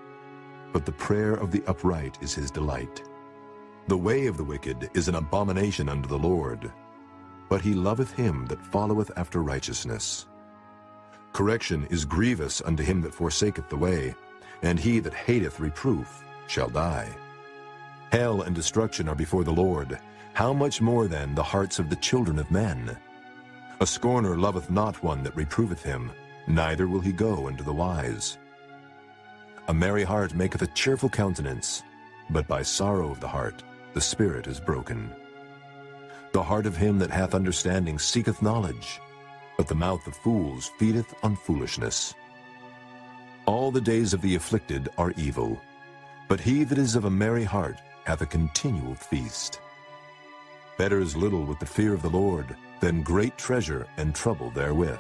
but the prayer of the upright is his delight. The way of the wicked is an abomination unto the Lord, but he loveth him that followeth after righteousness. Correction is grievous unto him that forsaketh the way, and he that hateth reproof shall die. Hell and destruction are before the Lord. How much more then the hearts of the children of men? A scorner loveth not one that reproveth him, neither will he go unto the wise. A merry heart maketh a cheerful countenance, but by sorrow of the heart the spirit is broken. The heart of him that hath understanding seeketh knowledge, but the mouth of fools feedeth on foolishness. All the days of the afflicted are evil, but he that is of a merry heart hath a continual feast. Better is little with the fear of the Lord than great treasure and trouble therewith.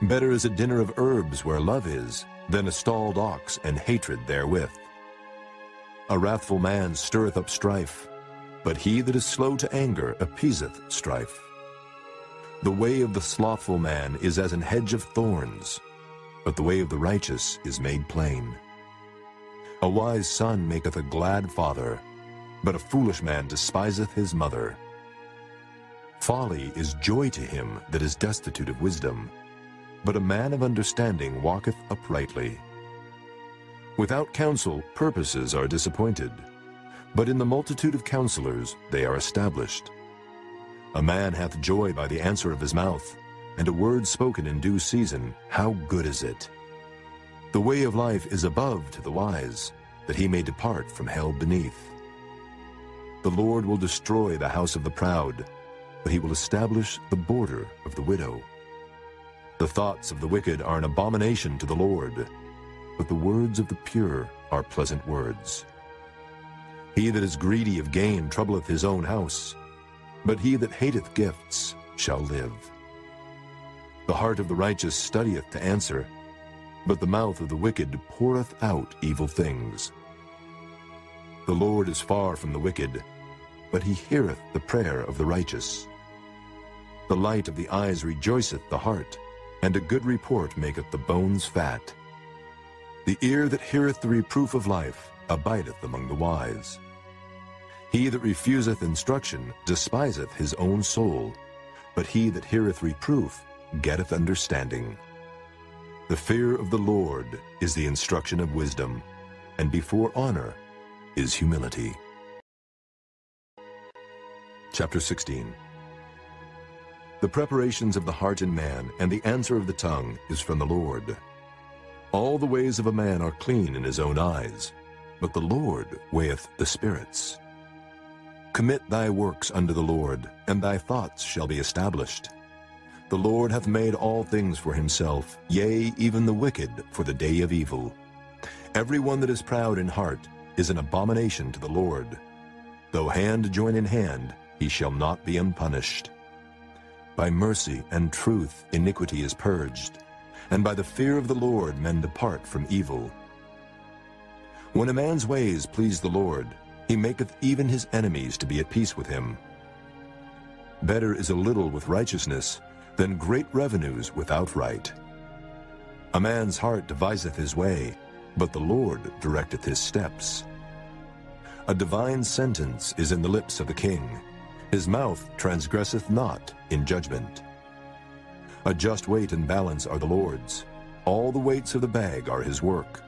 Better is a dinner of herbs where love is, than a stalled ox and hatred therewith. A wrathful man stirreth up strife, but he that is slow to anger appeaseth strife. The way of the slothful man is as an hedge of thorns, but the way of the righteous is made plain. A wise son maketh a glad father, but a foolish man despiseth his mother. Folly is joy to him that is destitute of wisdom, but a man of understanding walketh uprightly. Without counsel purposes are disappointed, but in the multitude of counselors they are established. A man hath joy by the answer of his mouth, and a word spoken in due season, how good is it! The way of life is above to the wise, that he may depart from hell beneath. The Lord will destroy the house of the proud, but he will establish the border of the widow. The thoughts of the wicked are an abomination to the Lord, but the words of the pure are pleasant words. He that is greedy of gain troubleth his own house, but he that hateth gifts shall live. The heart of the righteous studieth to answer, but the mouth of the wicked poureth out evil things. The Lord is far from the wicked, but he heareth the prayer of the righteous. The light of the eyes rejoiceth the heart, and a good report maketh the bones fat. The ear that heareth the reproof of life abideth among the wise. He that refuseth instruction despiseth his own soul, but he that heareth reproof getteth understanding. The fear of the Lord is the instruction of wisdom, and before honor is humility. Chapter 16. The preparations of the heart in man, and the answer of the tongue is from the Lord. All the ways of a man are clean in his own eyes, but the Lord weigheth the spirits. Commit thy works unto the Lord, and thy thoughts shall be established. The Lord hath made all things for himself, yea, even the wicked for the day of evil. Every one that is proud in heart is an abomination to the Lord. Though hand join in hand, he shall not be unpunished. By mercy and truth iniquity is purged, and by the fear of the Lord men depart from evil. When a man's ways please the Lord, he maketh even his enemies to be at peace with him. Better is a little with righteousness than great revenues without right. A man's heart deviseth his way, but the Lord directeth his steps. A divine sentence is in the lips of the king. His mouth transgresseth not in judgment. A just weight and balance are the Lord's. All the weights of the bag are his work.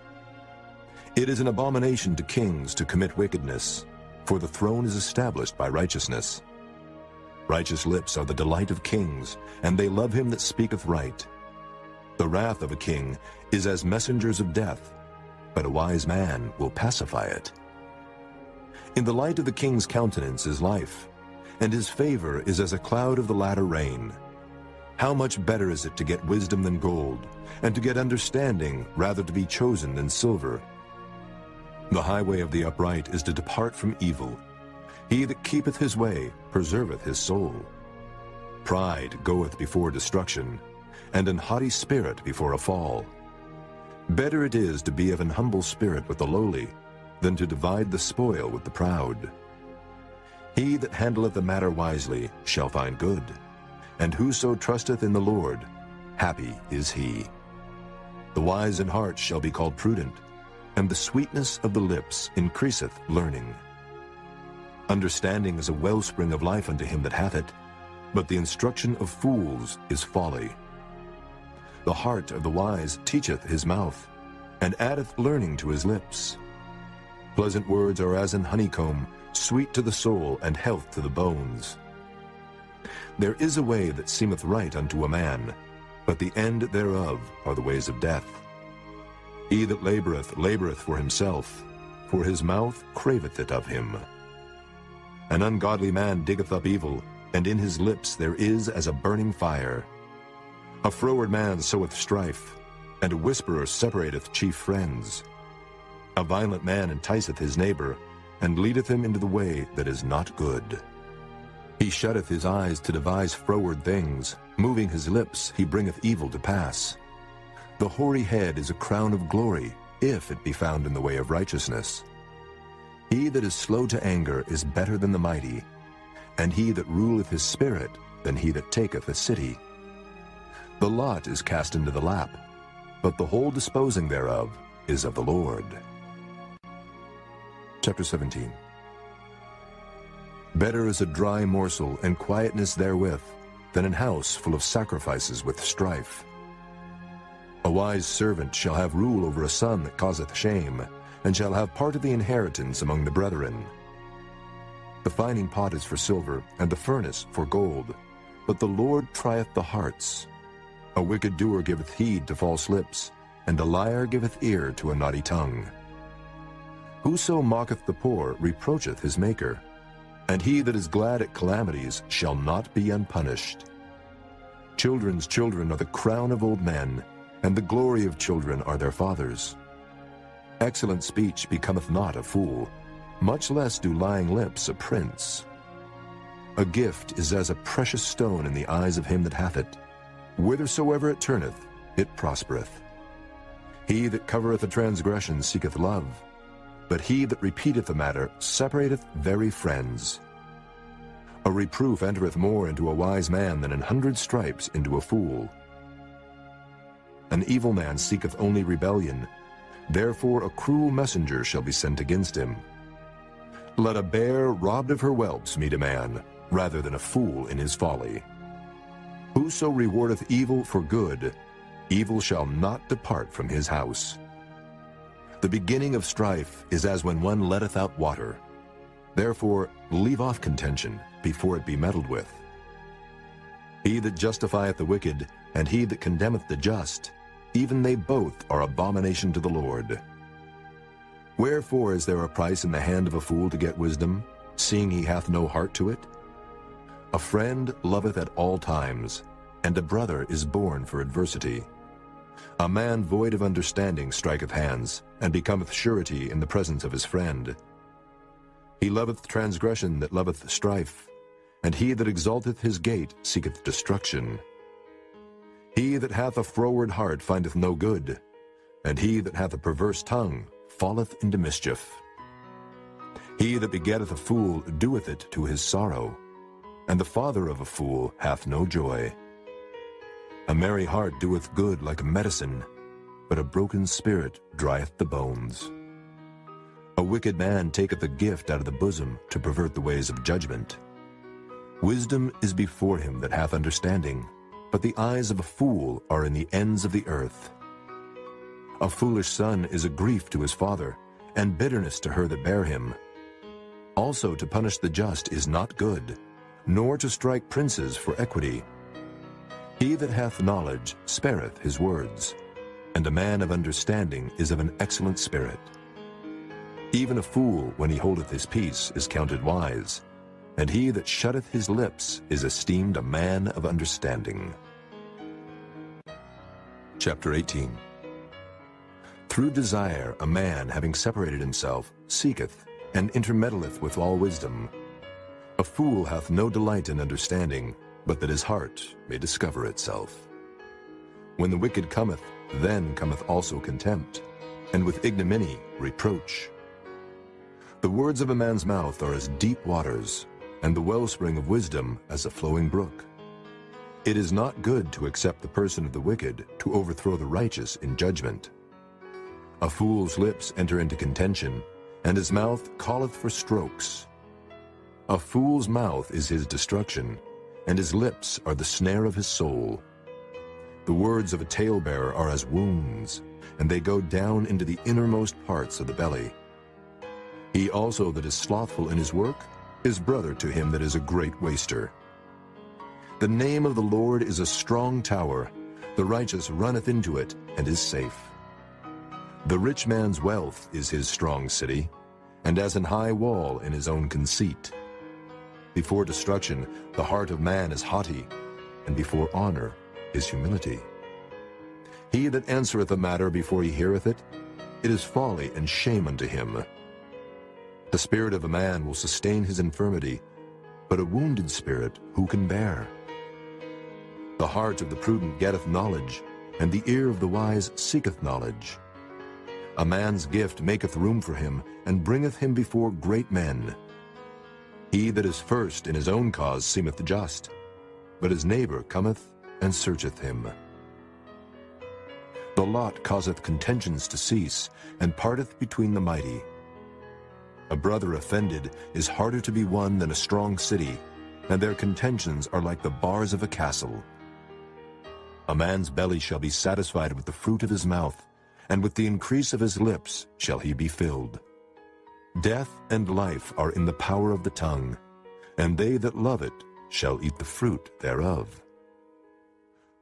It is an abomination to kings to commit wickedness, for the throne is established by righteousness. Righteous lips are the delight of kings, and they love him that speaketh right. The wrath of a king is as messengers of death, but a wise man will pacify it. In the light of the king's countenance is life, and his favor is as a cloud of the latter rain. How much better is it to get wisdom than gold, and to get understanding rather to be chosen than silver? The highway of the upright is to depart from evil. He that keepeth his way preserveth his soul. Pride goeth before destruction, and an haughty spirit before a fall. Better it is to be of an humble spirit with the lowly, than to divide the spoil with the proud. He that handleth the matter wisely shall find good, and whoso trusteth in the Lord, happy is he. The wise in heart shall be called prudent, and the sweetness of the lips increaseth learning. Understanding is a wellspring of life unto him that hath it, but the instruction of fools is folly. The heart of the wise teacheth his mouth, and addeth learning to his lips. Pleasant words are as an honeycomb, sweet to the soul, and health to the bones. There is a way that seemeth right unto a man, but the end thereof are the ways of death. He that laboureth, laboureth for himself, for his mouth craveth it of him. An ungodly man diggeth up evil, and in his lips there is as a burning fire. A froward man soweth strife, and a whisperer separateth chief friends. A violent man enticeth his neighbor, and leadeth him into the way that is not good. He shutteth his eyes to devise froward things, moving his lips he bringeth evil to pass. The hoary head is a crown of glory, if it be found in the way of righteousness. He that is slow to anger is better than the mighty, and he that ruleth his spirit than he that taketh a city. The lot is cast into the lap, but the whole disposing thereof is of the Lord. Chapter 17. Better is a dry morsel and quietness therewith than an house full of sacrifices with strife. A wise servant shall have rule over a son that causeth shame, and shall have part of the inheritance among the brethren. The fining pot is for silver, and the furnace for gold, but the Lord trieth the hearts. A wicked doer giveth heed to false lips, and a liar giveth ear to a naughty tongue. Whoso mocketh the poor reproacheth his Maker, and he that is glad at calamities shall not be unpunished. Children's children are the crown of old men, and the glory of children are their fathers. Excellent speech becometh not a fool, much less do lying lips a prince. A gift is as a precious stone in the eyes of him that hath it. Whithersoever it turneth, it prospereth. He that covereth a transgression seeketh love, but he that repeateth a matter separateth very friends. A reproof entereth more into a wise man than 100 stripes into a fool. An evil man seeketh only rebellion, therefore a cruel messenger shall be sent against him. Let a bear robbed of her whelps meet a man, rather than a fool in his folly. Whoso rewardeth evil for good, evil shall not depart from his house. The beginning of strife is as when one letteth out water. Therefore leave off contention before it be meddled with. He that justifieth the wicked, and he that condemneth the just, even they both are abomination to the Lord. Wherefore is there a price in the hand of a fool to get wisdom? seeing he hath no heart to it? A friend loveth at all times, and a brother is born for adversity. A man void of understanding striketh hands, and becometh surety in the presence of his friend. He loveth transgression that loveth strife, and he that exalteth his gate seeketh destruction. He that hath a froward heart findeth no good, and he that hath a perverse tongue falleth into mischief. He that begetteth a fool doeth it to his sorrow, and the father of a fool hath no joy. A merry heart doeth good like a medicine, but a broken spirit drieth the bones. A wicked man taketh a gift out of the bosom to pervert the ways of judgment. Wisdom is before him that hath understanding, but the eyes of a fool are in the ends of the earth. A foolish son is a grief to his father, and bitterness to her that bare him. Also to punish the just is not good, nor to strike princes for equity. He that hath knowledge spareth his words, and a man of understanding is of an excellent spirit. Even a fool, when he holdeth his peace, is counted wise, and he that shutteth his lips is esteemed a man of understanding. Chapter 18. Through desire a man, having separated himself, seeketh, and intermeddleth with all wisdom. A fool hath no delight in understanding, but that his heart may discover itself. When the wicked cometh, then cometh also contempt, and with ignominy reproach. The words of a man's mouth are as deep waters, and the wellspring of wisdom as a flowing brook. It is not good to accept the person of the wicked, to overthrow the righteous in judgment. A fool's lips enter into contention, and his mouth calleth for strokes. A fool's mouth is his destruction, and his lips are the snare of his soul. The words of a talebearer are as wounds, and they go down into the innermost parts of the belly. He also that is slothful in his work is brother to him that is a great waster. The name of the Lord is a strong tower. The righteous runneth into it and is safe. The rich man's wealth is his strong city, and as an high wall in his own conceit. Before destruction the heart of man is haughty, and before honor is humility. He that answereth a matter before he heareth it, it is folly and shame unto him. The spirit of a man will sustain his infirmity, but a wounded spirit who can bear? The heart of the prudent getteth knowledge, and the ear of the wise seeketh knowledge. A man's gift maketh room for him, and bringeth him before great men. He that is first in his own cause seemeth just, but his neighbor cometh and searcheth him. The lot causeth contentions to cease, and parteth between the mighty. A brother offended is harder to be won than a strong city, and their contentions are like the bars of a castle. A man's belly shall be satisfied with the fruit of his mouth, and with the increase of his lips shall he be filled. Death and life are in the power of the tongue, and they that love it shall eat the fruit thereof.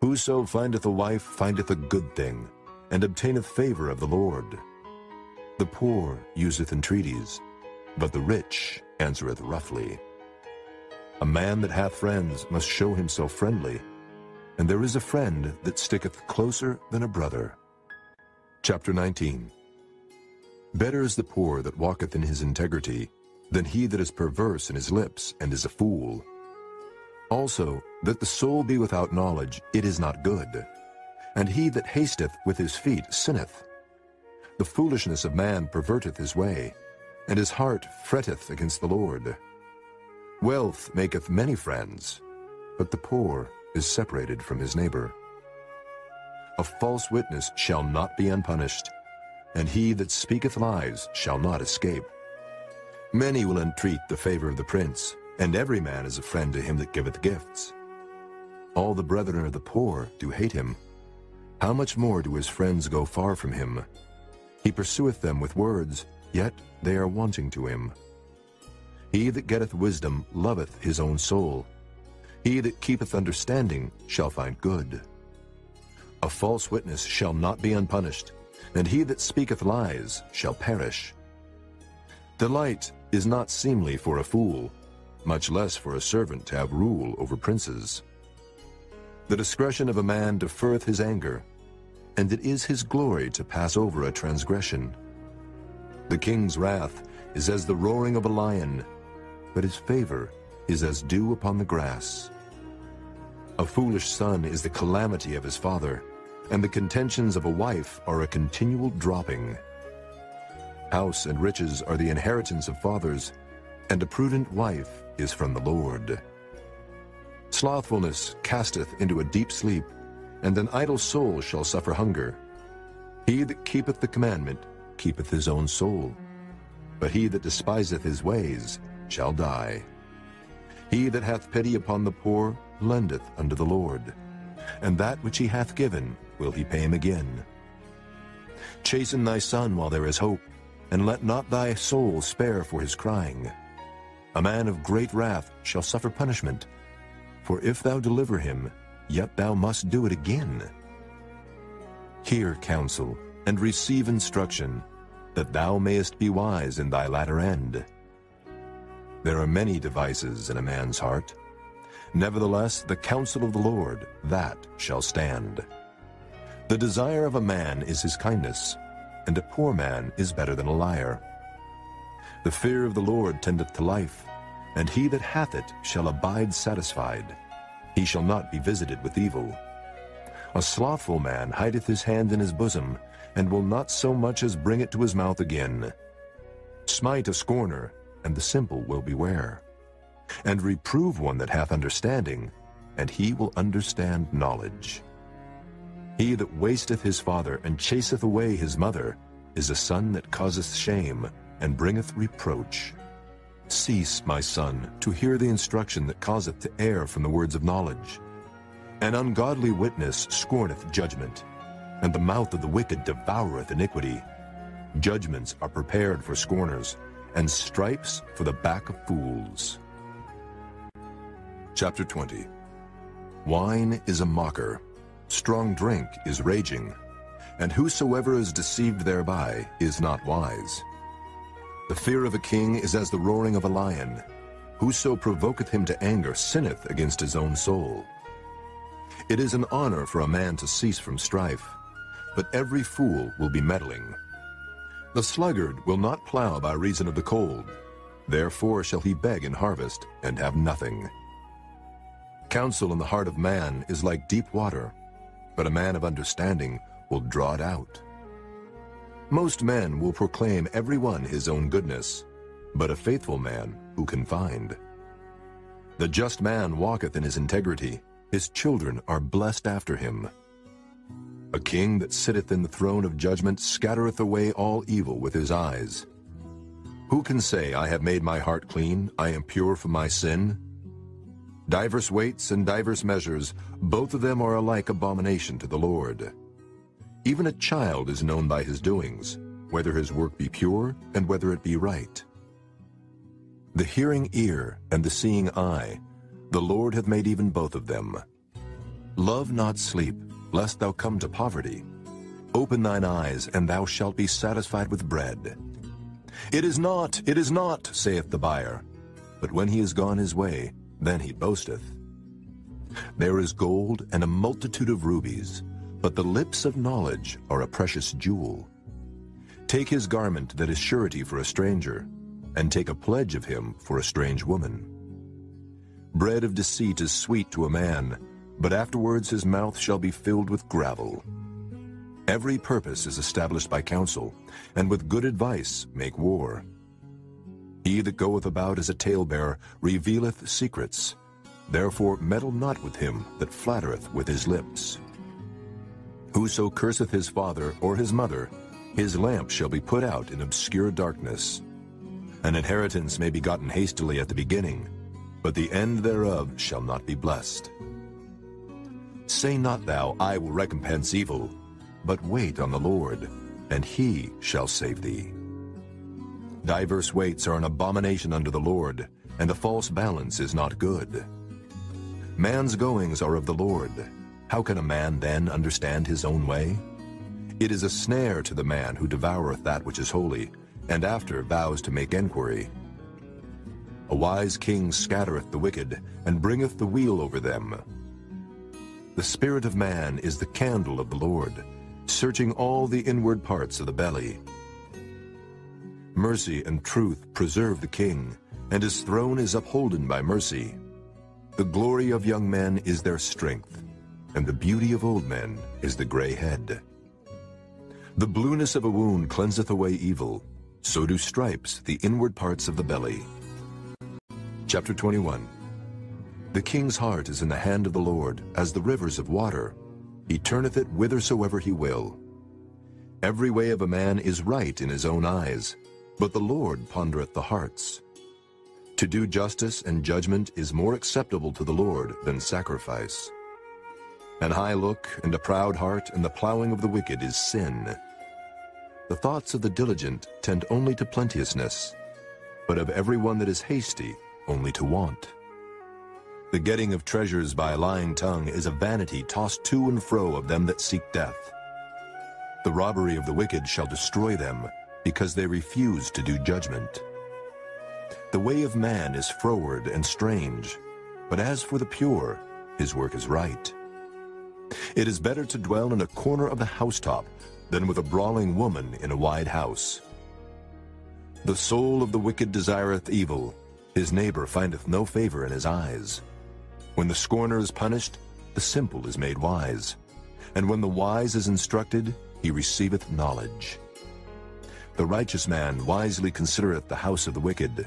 Whoso findeth a wife findeth a good thing, and obtaineth favor of the Lord. The poor useth entreaties, but the rich answereth roughly. A man that hath friends must show himself friendly, and there is a friend that sticketh closer than a brother. Chapter 19. Better is the poor that walketh in his integrity, than he that is perverse in his lips and is a fool. Also, that the soul be without knowledge, it is not good, and he that hasteth with his feet sinneth. The foolishness of man perverteth his way, and his heart fretteth against the Lord. Wealth maketh many friends, but the poor is separated from his neighbor. A false witness shall not be unpunished, and he that speaketh lies shall not escape. Many will entreat the favor of the prince, and every man is a friend to him that giveth gifts. All the brethren of the poor do hate him. How much more do his friends go far from him? He pursueth them with words, yet they are wanting to him. He that getteth wisdom loveth his own soul. He that keepeth understanding shall find good. A false witness shall not be unpunished, and he that speaketh lies shall perish. Delight is not seemly for a fool, much less for a servant to have rule over princes. The discretion of a man deferreth his anger, and it is his glory to pass over a transgression. The king's wrath is as the roaring of a lion, but his favor is as dew upon the grass. A foolish son is the calamity of his father, and the contentions of a wife are a continual dropping. House and riches are the inheritance of fathers, and a prudent wife is from the Lord. Slothfulness casteth into a deep sleep, and an idle soul shall suffer hunger. He that keepeth the commandment keepeth his own soul, but he that despiseth his ways shall die. He that hath pity upon the poor lendeth unto the Lord, and that which he hath given will he pay him again. Chasten thy son while there is hope, and let not thy soul spare for his crying. A man of great wrath shall suffer punishment, for if thou deliver him, yet thou must do it again. Hear counsel, and receive instruction, that thou mayest be wise in thy latter end. There are many devices in a man's heart. Nevertheless, the counsel of the Lord, that shall stand. The desire of a man is his kindness, and a poor man is better than a liar. The fear of the Lord tendeth to life, and he that hath it shall abide satisfied. He shall not be visited with evil. A slothful man hideth his hand in his bosom, and will not so much as bring it to his mouth again. Smite a scorner, and the simple will beware. And reprove one that hath understanding, and he will understand knowledge. He that wasteth his father, and chaseth away his mother, is a son that causeth shame, and bringeth reproach. Cease, my son, to hear the instruction that causeth to err from the words of knowledge. An ungodly witness scorneth judgment, and the mouth of the wicked devoureth iniquity. Judgments are prepared for scorners, and stripes for the back of fools. Chapter 20. Wine is a mocker, strong drink is raging, and whosoever is deceived thereby is not wise. The fear of a king is as the roaring of a lion. Whoso provoketh him to anger sinneth against his own soul. It is an honor for a man to cease from strife, but every fool will be meddling. The sluggard will not plow by reason of the cold, therefore shall he beg in harvest and have nothing. Counsel in the heart of man is like deep water, but a man of understanding will draw it out. Most men will proclaim every one his own goodness, but a faithful man who can find? The just man walketh in his integrity, his children are blessed after him. A king that sitteth in the throne of judgment scattereth away all evil with his eyes. Who can say, I have made my heart clean, I am pure from my sin? Divers weights and divers measures, both of them are alike abomination to the Lord. Even a child is known by his doings, whether his work be pure and whether it be right. The hearing ear and the seeing eye, the Lord hath made even both of them. Love not sleep, lest thou come to poverty. Open thine eyes, and thou shalt be satisfied with bread. It is not, saith the buyer. But when he is gone his way, then he boasteth. There is gold and a multitude of rubies, but the lips of knowledge are a precious jewel. Take his garment that is surety for a stranger, and take a pledge of him for a strange woman. Bread of deceit is sweet to a man, but afterwards his mouth shall be filled with gravel. Every purpose is established by counsel, and with good advice make war. He that goeth about as a talebearer revealeth secrets. Therefore meddle not with him that flattereth with his lips. Whoso curseth his father or his mother, his lamp shall be put out in obscure darkness. An inheritance may be gotten hastily at the beginning, but the end thereof shall not be blessed. Say not thou, I will recompense evil, but wait on the Lord, and he shall save thee. Diverse weights are an abomination unto the Lord, and a false balance is not good. Man's goings are of the Lord. How can a man then understand his own way? It is a snare to the man who devoureth that which is holy, and after vows to make enquiry. A wise king scattereth the wicked, and bringeth the weal over them. The spirit of man is the candle of the Lord, searching all the inward parts of the belly. Mercy and truth preserve the king, and his throne is upholden by mercy. The glory of young men is their strength, and the beauty of old men is the gray head. The blueness of a wound cleanseth away evil, so do stripes the inward parts of the belly. Chapter 21. The king's heart is in the hand of the Lord, as the rivers of water. He turneth it whithersoever he will. Every way of a man is right in his own eyes, but the Lord pondereth the hearts. To do justice and judgment is more acceptable to the Lord than sacrifice. An high look and a proud heart and the plowing of the wicked is sin. The thoughts of the diligent tend only to plenteousness, but of every one that is hasty only to want. The getting of treasures by a lying tongue is a vanity tossed to and fro of them that seek death. The robbery of the wicked shall destroy them, because they refuse to do judgment. The way of man is froward and strange, but as for the pure, his work is right. It is better to dwell in a corner of the housetop than with a brawling woman in a wide house. The soul of the wicked desireth evil, his neighbor findeth no favor in his eyes. When the scorner is punished, the simple is made wise, and when the wise is instructed, he receiveth knowledge. The righteous man wisely considereth the house of the wicked,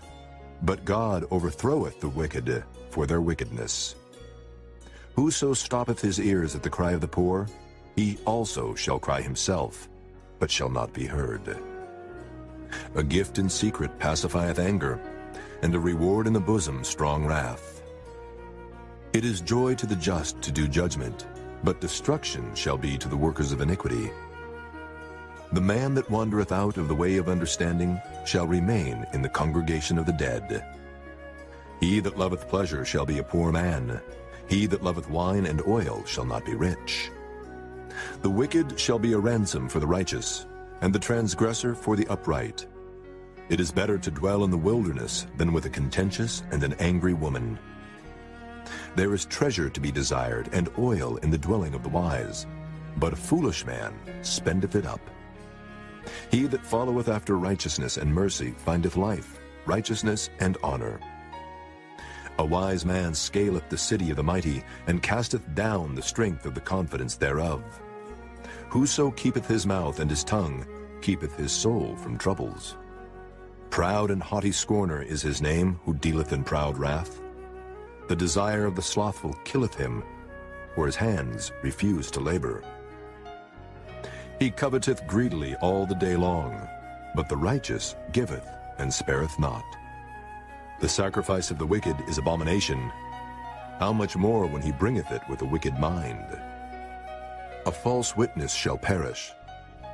but God overthroweth the wicked for their wickedness. Whoso stoppeth his ears at the cry of the poor, he also shall cry himself, but shall not be heard. A gift in secret pacifieth anger, and a reward in the bosom strong wrath. It is joy to the just to do judgment, but destruction shall be to the workers of iniquity. The man that wandereth out of the way of understanding shall remain in the congregation of the dead. He that loveth pleasure shall be a poor man. He that loveth wine and oil shall not be rich. The wicked shall be a ransom for the righteous, and the transgressor for the upright. It is better to dwell in the wilderness than with a contentious and an angry woman. There is treasure to be desired, and oil in the dwelling of the wise, but a foolish man spendeth it up. He that followeth after righteousness and mercy findeth life, righteousness, and honor. A wise man scaleth the city of the mighty, and casteth down the strength of the confidence thereof. Whoso keepeth his mouth and his tongue keepeth his soul from troubles. Proud and haughty scorner is his name, who dealeth in proud wrath. The desire of the slothful killeth him, for his hands refuse to labor. He coveteth greedily all the day long, but the righteous giveth and spareth not. The sacrifice of the wicked is abomination. How much more when he bringeth it with a wicked mind? A false witness shall perish,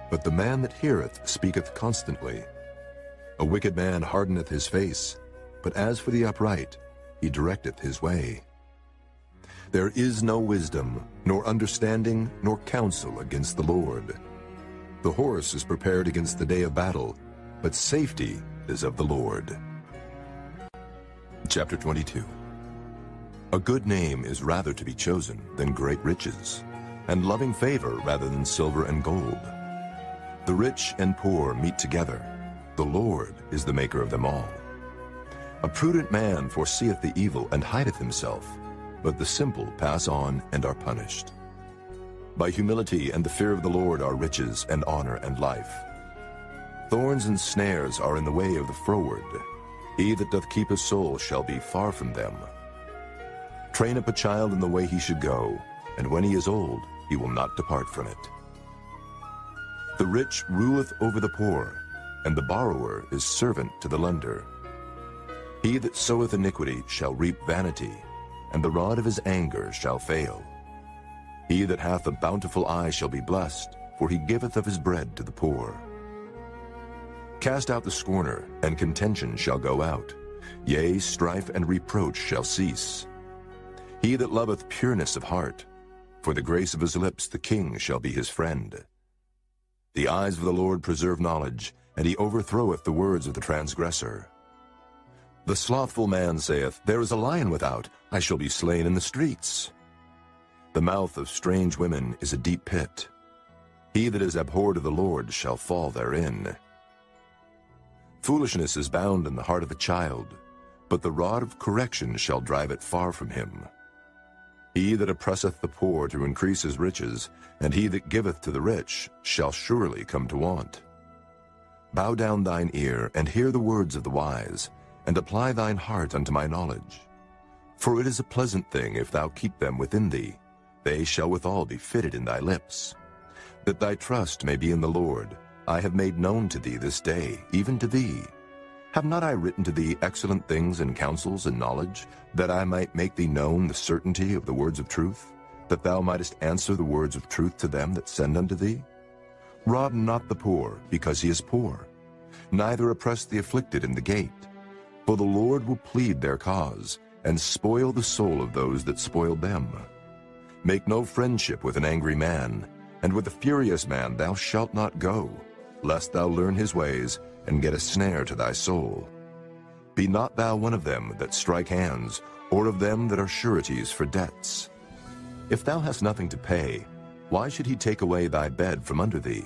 but the man that heareth speaketh constantly. A wicked man hardeneth his face, but as for the upright, he directeth his way. There is no wisdom, nor understanding, nor counsel against the Lord. The horse is prepared against the day of battle, but safety is of the Lord. Chapter 22. A good name is rather to be chosen than great riches, and loving favor rather than silver and gold. The rich and poor meet together. The Lord is the maker of them all. A prudent man foreseeth the evil and hideth himself, but the simple pass on and are punished. By humility and the fear of the Lord are riches and honor and life. Thorns and snares are in the way of the froward. He that doth keep his soul shall be far from them. Train up a child in the way he should go, and when he is old, he will not depart from it. The rich ruleth over the poor, and the borrower is servant to the lender. He that soweth iniquity shall reap vanity, and the rod of his anger shall fail. He that hath a bountiful eye shall be blessed, for he giveth of his bread to the poor. Cast out the scorner, and contention shall go out. Yea, strife and reproach shall cease. He that loveth pureness of heart, for the grace of his lips the king shall be his friend. The eyes of the Lord preserve knowledge, and he overthroweth the words of the transgressor. The slothful man saith, There is a lion without, I shall be slain in the streets. The mouth of strange women is a deep pit. He that is abhorred of the Lord shall fall therein. Foolishness is bound in the heart of a child, but the rod of correction shall drive it far from him. He that oppresseth the poor to increase his riches, and he that giveth to the rich, shall surely come to want. Bow down thine ear, and hear the words of the wise, and apply thine heart unto my knowledge. For it is a pleasant thing if thou keep them within thee, they shall withal be fitted in thy lips. That thy trust may be in the Lord, I have made known to thee this day, even to thee. Have not I written to thee excellent things and counsels and knowledge, that I might make thee known the certainty of the words of truth, that thou mightest answer the words of truth to them that send unto thee? Rob not the poor, because he is poor, neither oppress the afflicted in the gate. For the Lord will plead their cause, and spoil the soul of those that spoiled them. Make no friendship with an angry man, and with a furious man thou shalt not go, lest thou learn his ways, and get a snare to thy soul. Be not thou one of them that strike hands, or of them that are sureties for debts. If thou hast nothing to pay, why should he take away thy bed from under thee?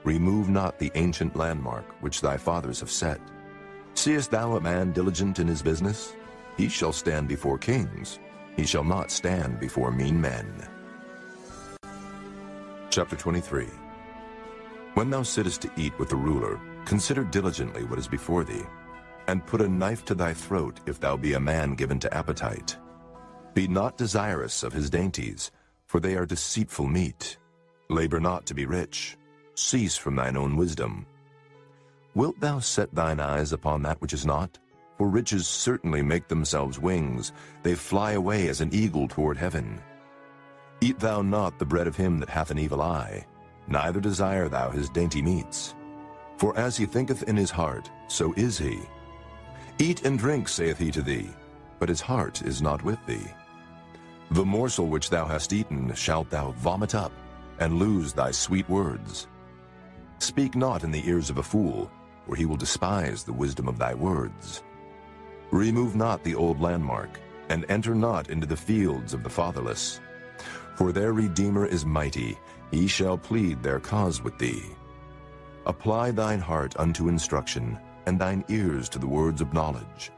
Remove not the ancient landmark which thy fathers have set. Seest thou a man diligent in his business? He shall stand before kings. He shall not stand before mean men. Chapter 23. When thou sittest to eat with the ruler, consider diligently what is before thee, and put a knife to thy throat if thou be a man given to appetite. Be not desirous of his dainties, for they are deceitful meat. Labor not to be rich. Cease from thine own wisdom. Wilt thou set thine eyes upon that which is not? For riches certainly make themselves wings. They fly away as an eagle toward heaven. Eat thou not the bread of him that hath an evil eye, neither desire thou his dainty meats. For as he thinketh in his heart, so is he. Eat and drink, saith he to thee, but his heart is not with thee. The morsel which thou hast eaten shalt thou vomit up, and lose thy sweet words. Speak not in the ears of a fool, or he will despise the wisdom of thy words. Remove not the old landmark, and enter not into the fields of the fatherless. For their Redeemer is mighty, he shall plead their cause with thee. Apply thine heart unto instruction, and thine ears to the words of knowledge.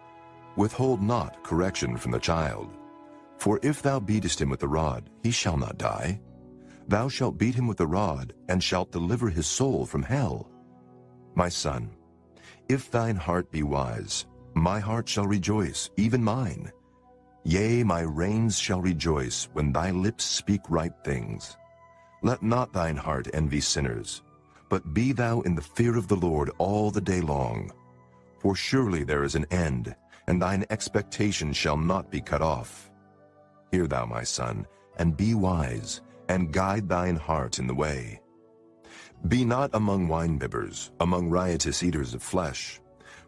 Withhold not correction from the child. For if thou beatest him with the rod, he shall not die. Thou shalt beat him with the rod, and shalt deliver his soul from hell. My son, if thine heart be wise, my heart shall rejoice, even mine. Yea, my reins shall rejoice when thy lips speak right things. Let not thine heart envy sinners, but be thou in the fear of the Lord all the day long. For surely there is an end, and thine expectation shall not be cut off. Hear thou, my son, and be wise, and guide thine heart in the way. Be not among winebibbers, among riotous eaters of flesh.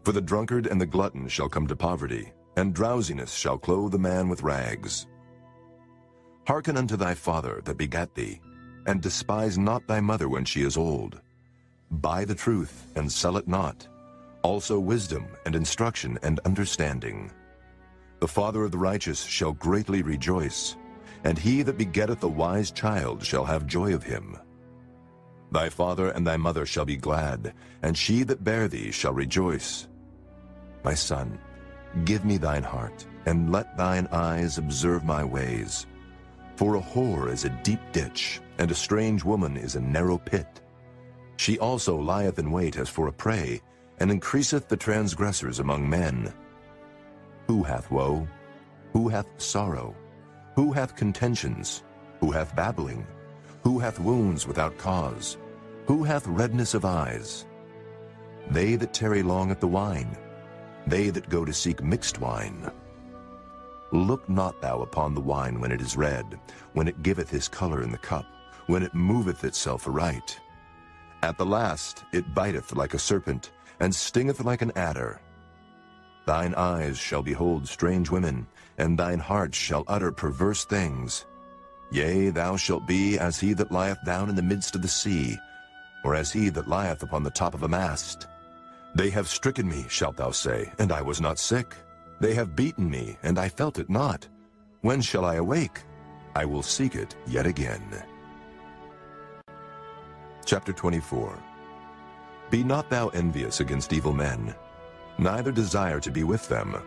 For the drunkard and the glutton shall come to poverty, and drowsiness shall clothe the man with rags. Hearken unto thy father that begat thee, and despise not thy mother when she is old. Buy the truth, and sell it not, also wisdom and instruction and understanding. The father of the righteous shall greatly rejoice, and he that begetteth a wise child shall have joy of him. Thy father and thy mother shall be glad, and she that bare thee shall rejoice. My son, give me thine heart, and let thine eyes observe my ways. For a whore is a deep ditch, and a strange woman is a narrow pit. She also lieth in wait as for a prey, and increaseth the transgressors among men. Who hath woe? Who hath sorrow? Who hath contentions? Who hath babbling? Who hath wounds without cause? Who hath redness of eyes? They that tarry long at the wine, they that go to seek mixed wine. Look not thou upon the wine when it is red, when it giveth his color in the cup, when it moveth itself aright. At the last it biteth like a serpent, and stingeth like an adder. Thine eyes shall behold strange women, and thine heart shall utter perverse things. Yea, thou shalt be as he that lieth down in the midst of the sea, or as he that lieth upon the top of a mast. They have stricken me, shalt thou say, and I was not sick. They have beaten me, and I felt it not. When shall I awake? I will seek it yet again. Chapter 24. Be not thou envious against evil men, neither desire to be with them.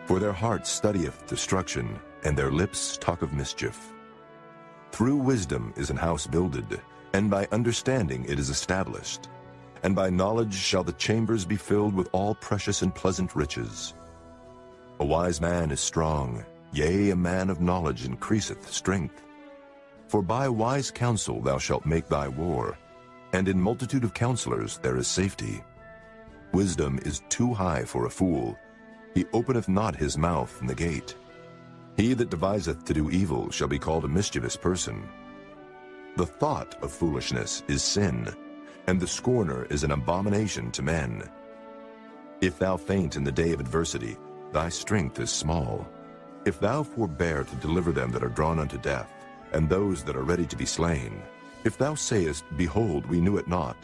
For their heart studieth destruction, and their lips talk of mischief. Through wisdom is an house builded, and by understanding it is established. And by knowledge shall the chambers be filled with all precious and pleasant riches. A wise man is strong, yea, a man of knowledge increaseth strength. For by wise counsel thou shalt make thy war, and in multitude of counselors there is safety. Wisdom is too high for a fool. He openeth not his mouth in the gate. He that deviseth to do evil shall be called a mischievous person. The thought of foolishness is sin, and the scorner is an abomination to men. If thou faint in the day of adversity, thy strength is small. If thou forbear to deliver them that are drawn unto death, and those that are ready to be slain, if thou sayest, Behold, we knew it not,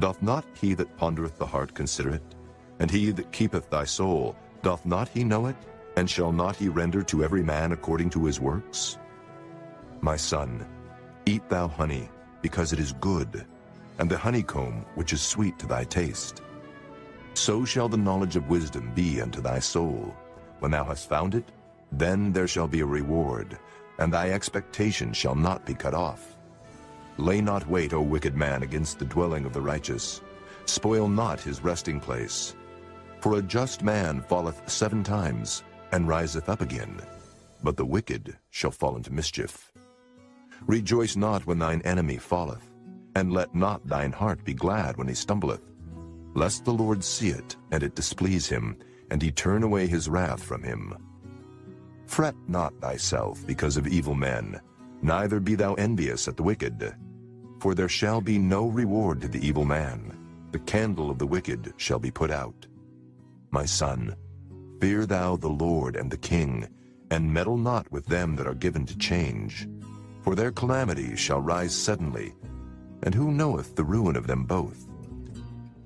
doth not he that pondereth the heart consider it? And he that keepeth thy soul, doth not he know it? And shall not he render to every man according to his works? My son, eat thou honey, because it is good, and the honeycomb which is sweet to thy taste. So shall the knowledge of wisdom be unto thy soul. When thou hast found it, then there shall be a reward, and thy expectation shall not be cut off. Lay not wait, O wicked man, against the dwelling of the righteous. Spoil not his resting place. For a just man falleth 7 times, and riseth up again, but the wicked shall fall into mischief. Rejoice not when thine enemy falleth, and let not thine heart be glad when he stumbleth, lest the Lord see it, and it displease him, and he turn away his wrath from him. Fret not thyself because of evil men, neither be thou envious at the wicked. For there shall be no reward to the evil man. The candle of the wicked shall be put out. My son, fear thou the Lord and the king, and meddle not with them that are given to change. For their calamities shall rise suddenly, and who knoweth the ruin of them both?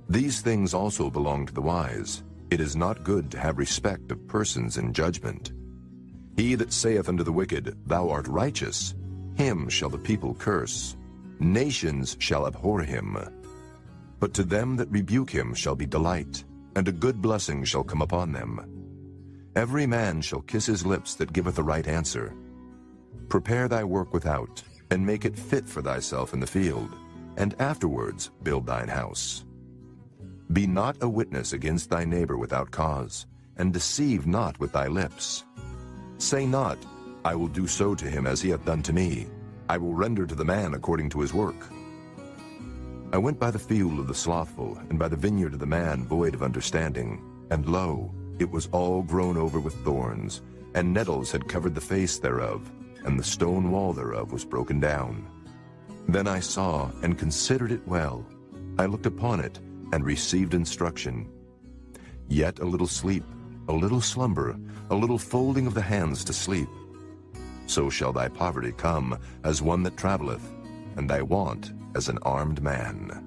These things also belong to the wise. It is not good to have respect of persons in judgment. He that saith unto the wicked, Thou art righteous, him shall the people curse. Nations shall abhor him. But to them that rebuke him shall be delight, and a good blessing shall come upon them. Every man shall kiss his lips that giveth a right answer. Prepare thy work without, and make it fit for thyself in the field, and afterwards build thine house. Be not a witness against thy neighbor without cause, and deceive not with thy lips. Say not, I will do so to him as he hath done to me. I will render to the man according to his work. I went by the field of the slothful, and by the vineyard of the man void of understanding. And lo, it was all grown over with thorns, and nettles had covered the face thereof, and the stone wall thereof was broken down. Then I saw and considered it well. I looked upon it, and received instruction. Yet a little sleep, a little slumber, a little folding of the hands to sleep. So shall thy poverty come as one that travelleth, and thy want as an armed man.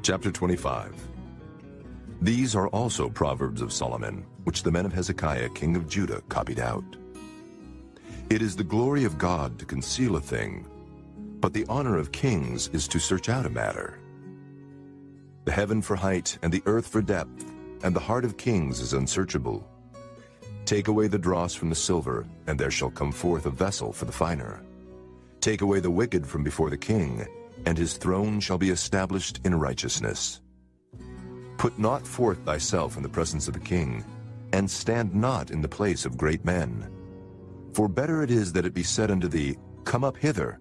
Chapter 25. These are also Proverbs of Solomon, which the men of Hezekiah king of Judah copied out. It is the glory of God to conceal a thing, but the honor of kings is to search out a matter. The heaven for height, and the earth for depth, and the heart of kings is unsearchable. Take away the dross from the silver, and there shall come forth a vessel for the finer. Take away the wicked from before the king, and his throne shall be established in righteousness. Put not forth thyself in the presence of the king, and stand not in the place of great men. For better it is that it be said unto thee, Come up hither,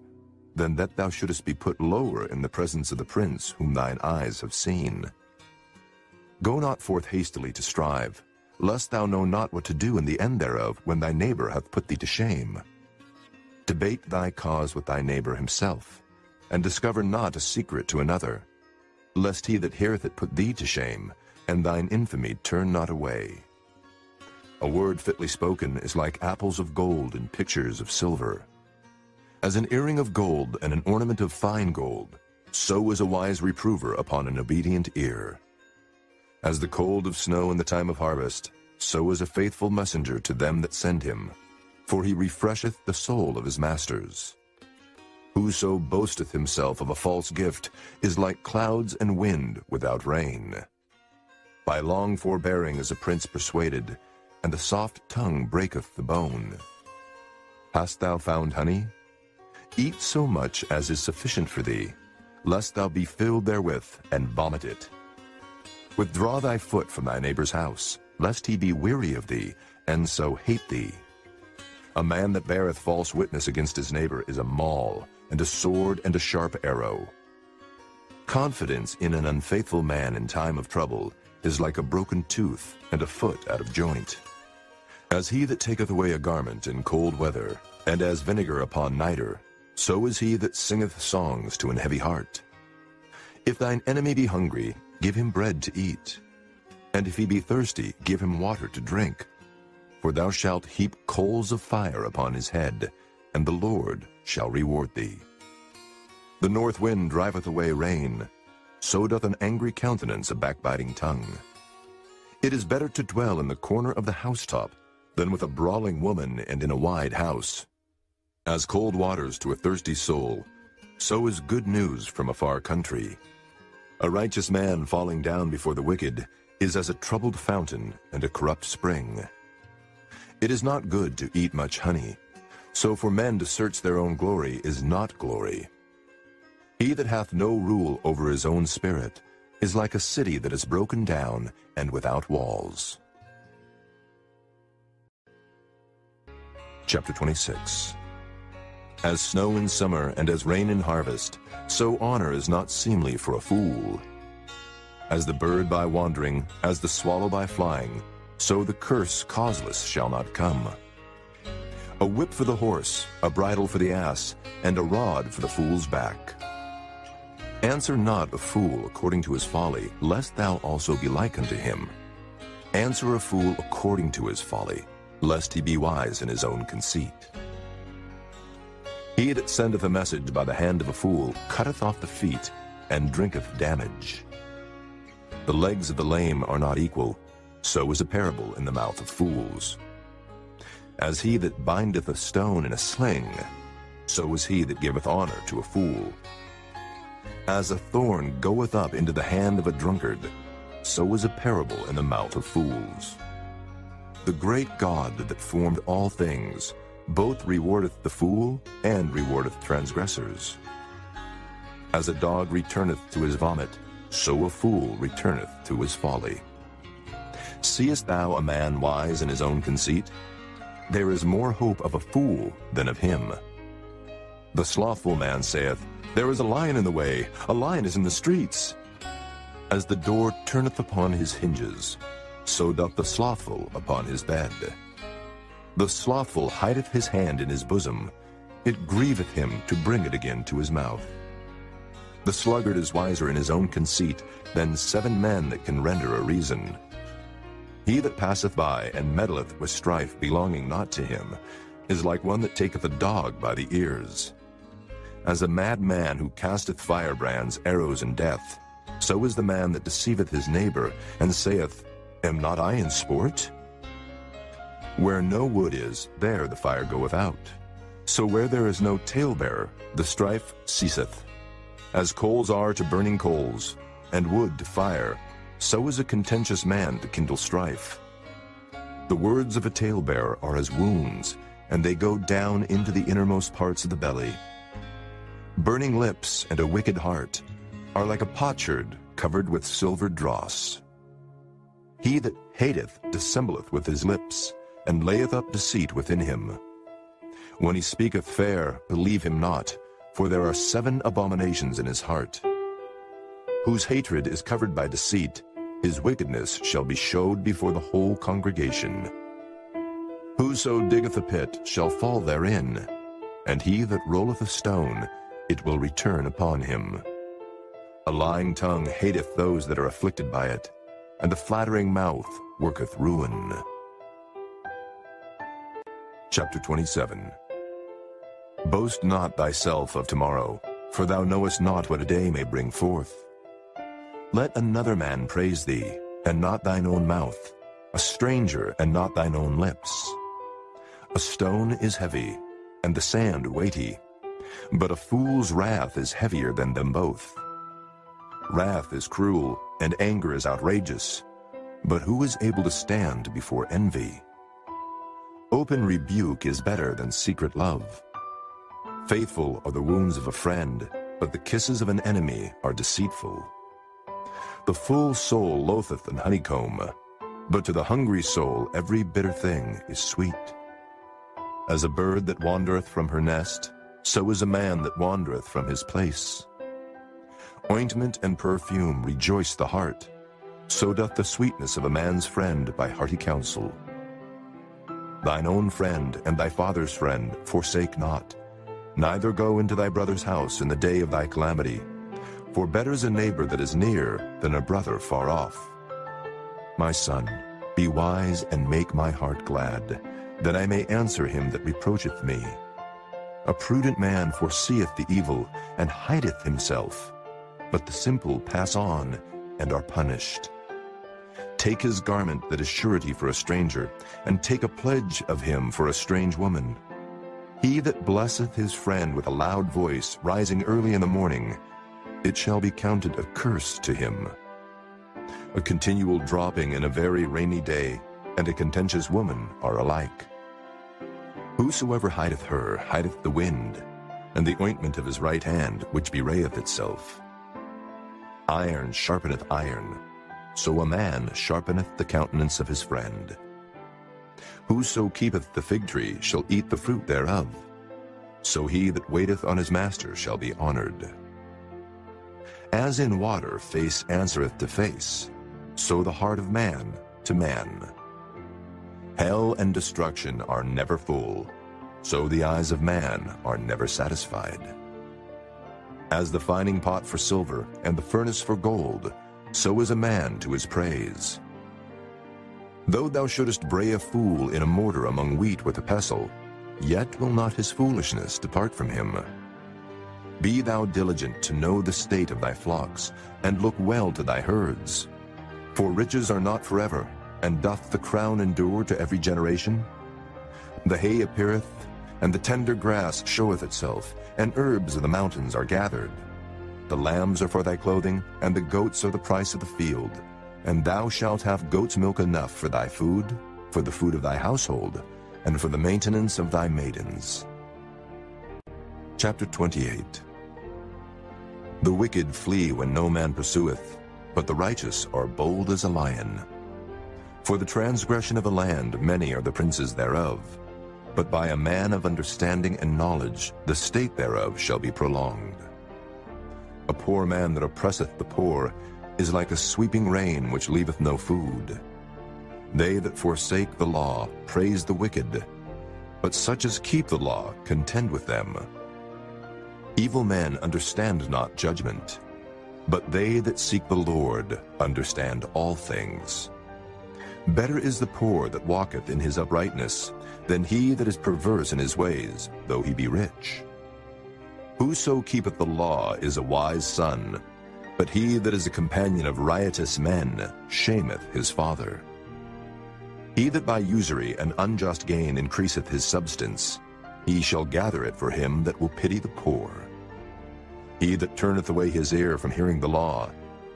than that thou shouldest be put lower in the presence of the prince whom thine eyes have seen. Go not forth hastily to strive, lest thou know not what to do in the end thereof, when thy neighbor hath put thee to shame. Debate thy cause with thy neighbor himself, and discover not a secret to another, lest he that heareth it put thee to shame, and thine infamy turn not away. A word fitly spoken is like apples of gold and pictures of silver. As an earring of gold and an ornament of fine gold, so is a wise reprover upon an obedient ear. As the cold of snow in the time of harvest, so is a faithful messenger to them that send him, for he refresheth the soul of his masters. Whoso boasteth himself of a false gift is like clouds and wind without rain. By long forbearing is a prince persuaded, and the soft tongue breaketh the bone. Hast thou found honey? Eat so much as is sufficient for thee, lest thou be filled therewith and vomit it. Withdraw thy foot from thy neighbor's house, lest he be weary of thee, and so hate thee. A man that beareth false witness against his neighbor is a maul, and a sword and a sharp arrow. Confidence in an unfaithful man in time of trouble is like a broken tooth and a foot out of joint. As he that taketh away a garment in cold weather, and as vinegar upon nitre, so is he that singeth songs to an heavy heart. If thine enemy be hungry, give him bread to eat, and if he be thirsty, give him water to drink. For thou shalt heap coals of fire upon his head, and the Lord shall reward thee. The north wind driveth away rain, so doth an angry countenance a backbiting tongue. It is better to dwell in the corner of the housetop than with a brawling woman and in a wide house. As cold waters to a thirsty soul, so is good news from a far country. A righteous man falling down before the wicked is as a troubled fountain and a corrupt spring. It is not good to eat much honey, so for men to search their own glory is not glory. He that hath no rule over his own spirit is like a city that is broken down and without walls. Chapter 26. As snow in summer and as rain in harvest, so honor is not seemly for a fool. As the bird by wandering, as the swallow by flying, so the curse causeless shall not come. A whip for the horse, a bridle for the ass, and a rod for the fool's back. Answer not a fool according to his folly, lest thou also be like unto him. Answer a fool according to his folly, lest he be wise in his own conceit. He that sendeth a message by the hand of a fool cutteth off the feet, and drinketh damage. The legs of the lame are not equal, so is a parable in the mouth of fools. As he that bindeth a stone in a sling, so is he that giveth honor to a fool. As a thorn goeth up into the hand of a drunkard, so is a parable in the mouth of fools. The great God that formed all things both rewardeth the fool and rewardeth transgressors. As a dog returneth to his vomit, so a fool returneth to his folly. Seest thou a man wise in his own conceit? There is more hope of a fool than of him. The slothful man saith, There is a lion in the way, a lion is in the streets. As the door turneth upon his hinges, so doth the slothful upon his bed. The slothful hideth his hand in his bosom, it grieveth him to bring it again to his mouth. The sluggard is wiser in his own conceit than 7 men that can render a reason. He that passeth by and meddleth with strife belonging not to him is like one that taketh a dog by the ears. As a mad man who casteth firebrands, arrows, and death, so is the man that deceiveth his neighbor, and saith, Am not I in sport? Where no wood is, there the fire goeth out. So where there is no talebearer, the strife ceaseth. As coals are to burning coals, and wood to fire, so is a contentious man to kindle strife. The words of a talebearer are as wounds, and they go down into the innermost parts of the belly. Burning lips and a wicked heart are like a potsherd covered with silver dross. He that hateth dissembleth with his lips, and layeth up deceit within him. When he speaketh fair, believe him not, for there are 7 abominations in his heart. Whose hatred is covered by deceit, his wickedness shall be showed before the whole congregation. Whoso diggeth a pit shall fall therein, and he that rolleth a stone, it will return upon him. A lying tongue hateth those that are afflicted by it, and a flattering mouth worketh ruin. Chapter 27. Boast not thyself of tomorrow, for thou knowest not what a day may bring forth. Let another man praise thee, and not thine own mouth, a stranger, and not thine own lips. A stone is heavy, and the sand weighty, but a fool's wrath is heavier than them both. Wrath is cruel, and anger is outrageous, but who is able to stand before envy? Open rebuke is better than secret love. Faithful are the wounds of a friend, but the kisses of an enemy are deceitful. The full soul loatheth an honeycomb, but to the hungry soul every bitter thing is sweet. As a bird that wandereth from her nest, so is a man that wandereth from his place. Ointment and perfume rejoice the heart, so doth the sweetness of a man's friend by hearty counsel. Thine own friend and thy father's friend forsake not, neither go into thy brother's house in the day of thy calamity, for better is a neighbor that is near than a brother far off. My son, be wise and make my heart glad, that I may answer him that reproacheth me. A prudent man foreseeth the evil, and hideth himself, but the simple pass on and are punished. Take his garment that is surety for a stranger, and take a pledge of him for a strange woman. He that blesseth his friend with a loud voice, rising early in the morning, it shall be counted a curse to him. A continual dropping in a very rainy day, and a contentious woman are alike. Whosoever hideth her hideth the wind, and the ointment of his right hand, which bewrayeth itself. Iron sharpeneth iron, so a man sharpeneth the countenance of his friend. Whoso keepeth the fig tree shall eat the fruit thereof, so he that waiteth on his master shall be honored. As in water face answereth to face, so the heart of man to man. Hell and destruction are never full, so the eyes of man are never satisfied. As the fining pot for silver and the furnace for gold, so is a man to his praise. Though thou shouldest bray a fool in a mortar among wheat with a pestle, yet will not his foolishness depart from him. Be thou diligent to know the state of thy flocks, and look well to thy herds. For riches are not forever, and doth the crown endure to every generation? The hay appeareth, and the tender grass showeth itself, and herbs of the mountains are gathered. The lambs are for thy clothing, and the goats are the price of the field. And thou shalt have goat's milk enough for thy food, for the food of thy household, and for the maintenance of thy maidens. Chapter 28. The wicked flee when no man pursueth, but the righteous are bold as a lion. For the transgression of a land many are the princes thereof, but by a man of understanding and knowledge the state thereof shall be prolonged. A poor man that oppresseth the poor is like a sweeping rain which leaveth no food. They that forsake the law praise the wicked, but such as keep the law contend with them. Evil men understand not judgment, but they that seek the Lord understand all things. Better is the poor that walketh in his uprightness than he that is perverse in his ways, though he be rich. Whoso keepeth the law is a wise son, but he that is a companion of riotous men shameth his father. He that by usury and unjust gain increaseth his substance, he shall gather it for him that will pity the poor. He that turneth away his ear from hearing the law,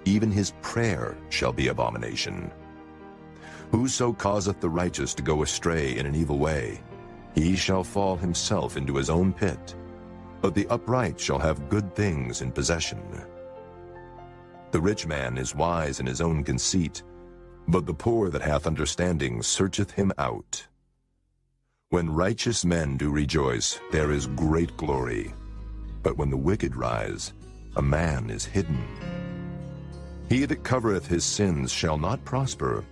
even his prayer shall be abomination. Whoso causeth the righteous to go astray in an evil way, he shall fall himself into his own pit, but the upright shall have good things in possession. The rich man is wise in his own conceit, but the poor that hath understanding searcheth him out. When righteous men do rejoice, there is great glory, but when the wicked rise, a man is hidden. He that covereth his sins shall not prosper,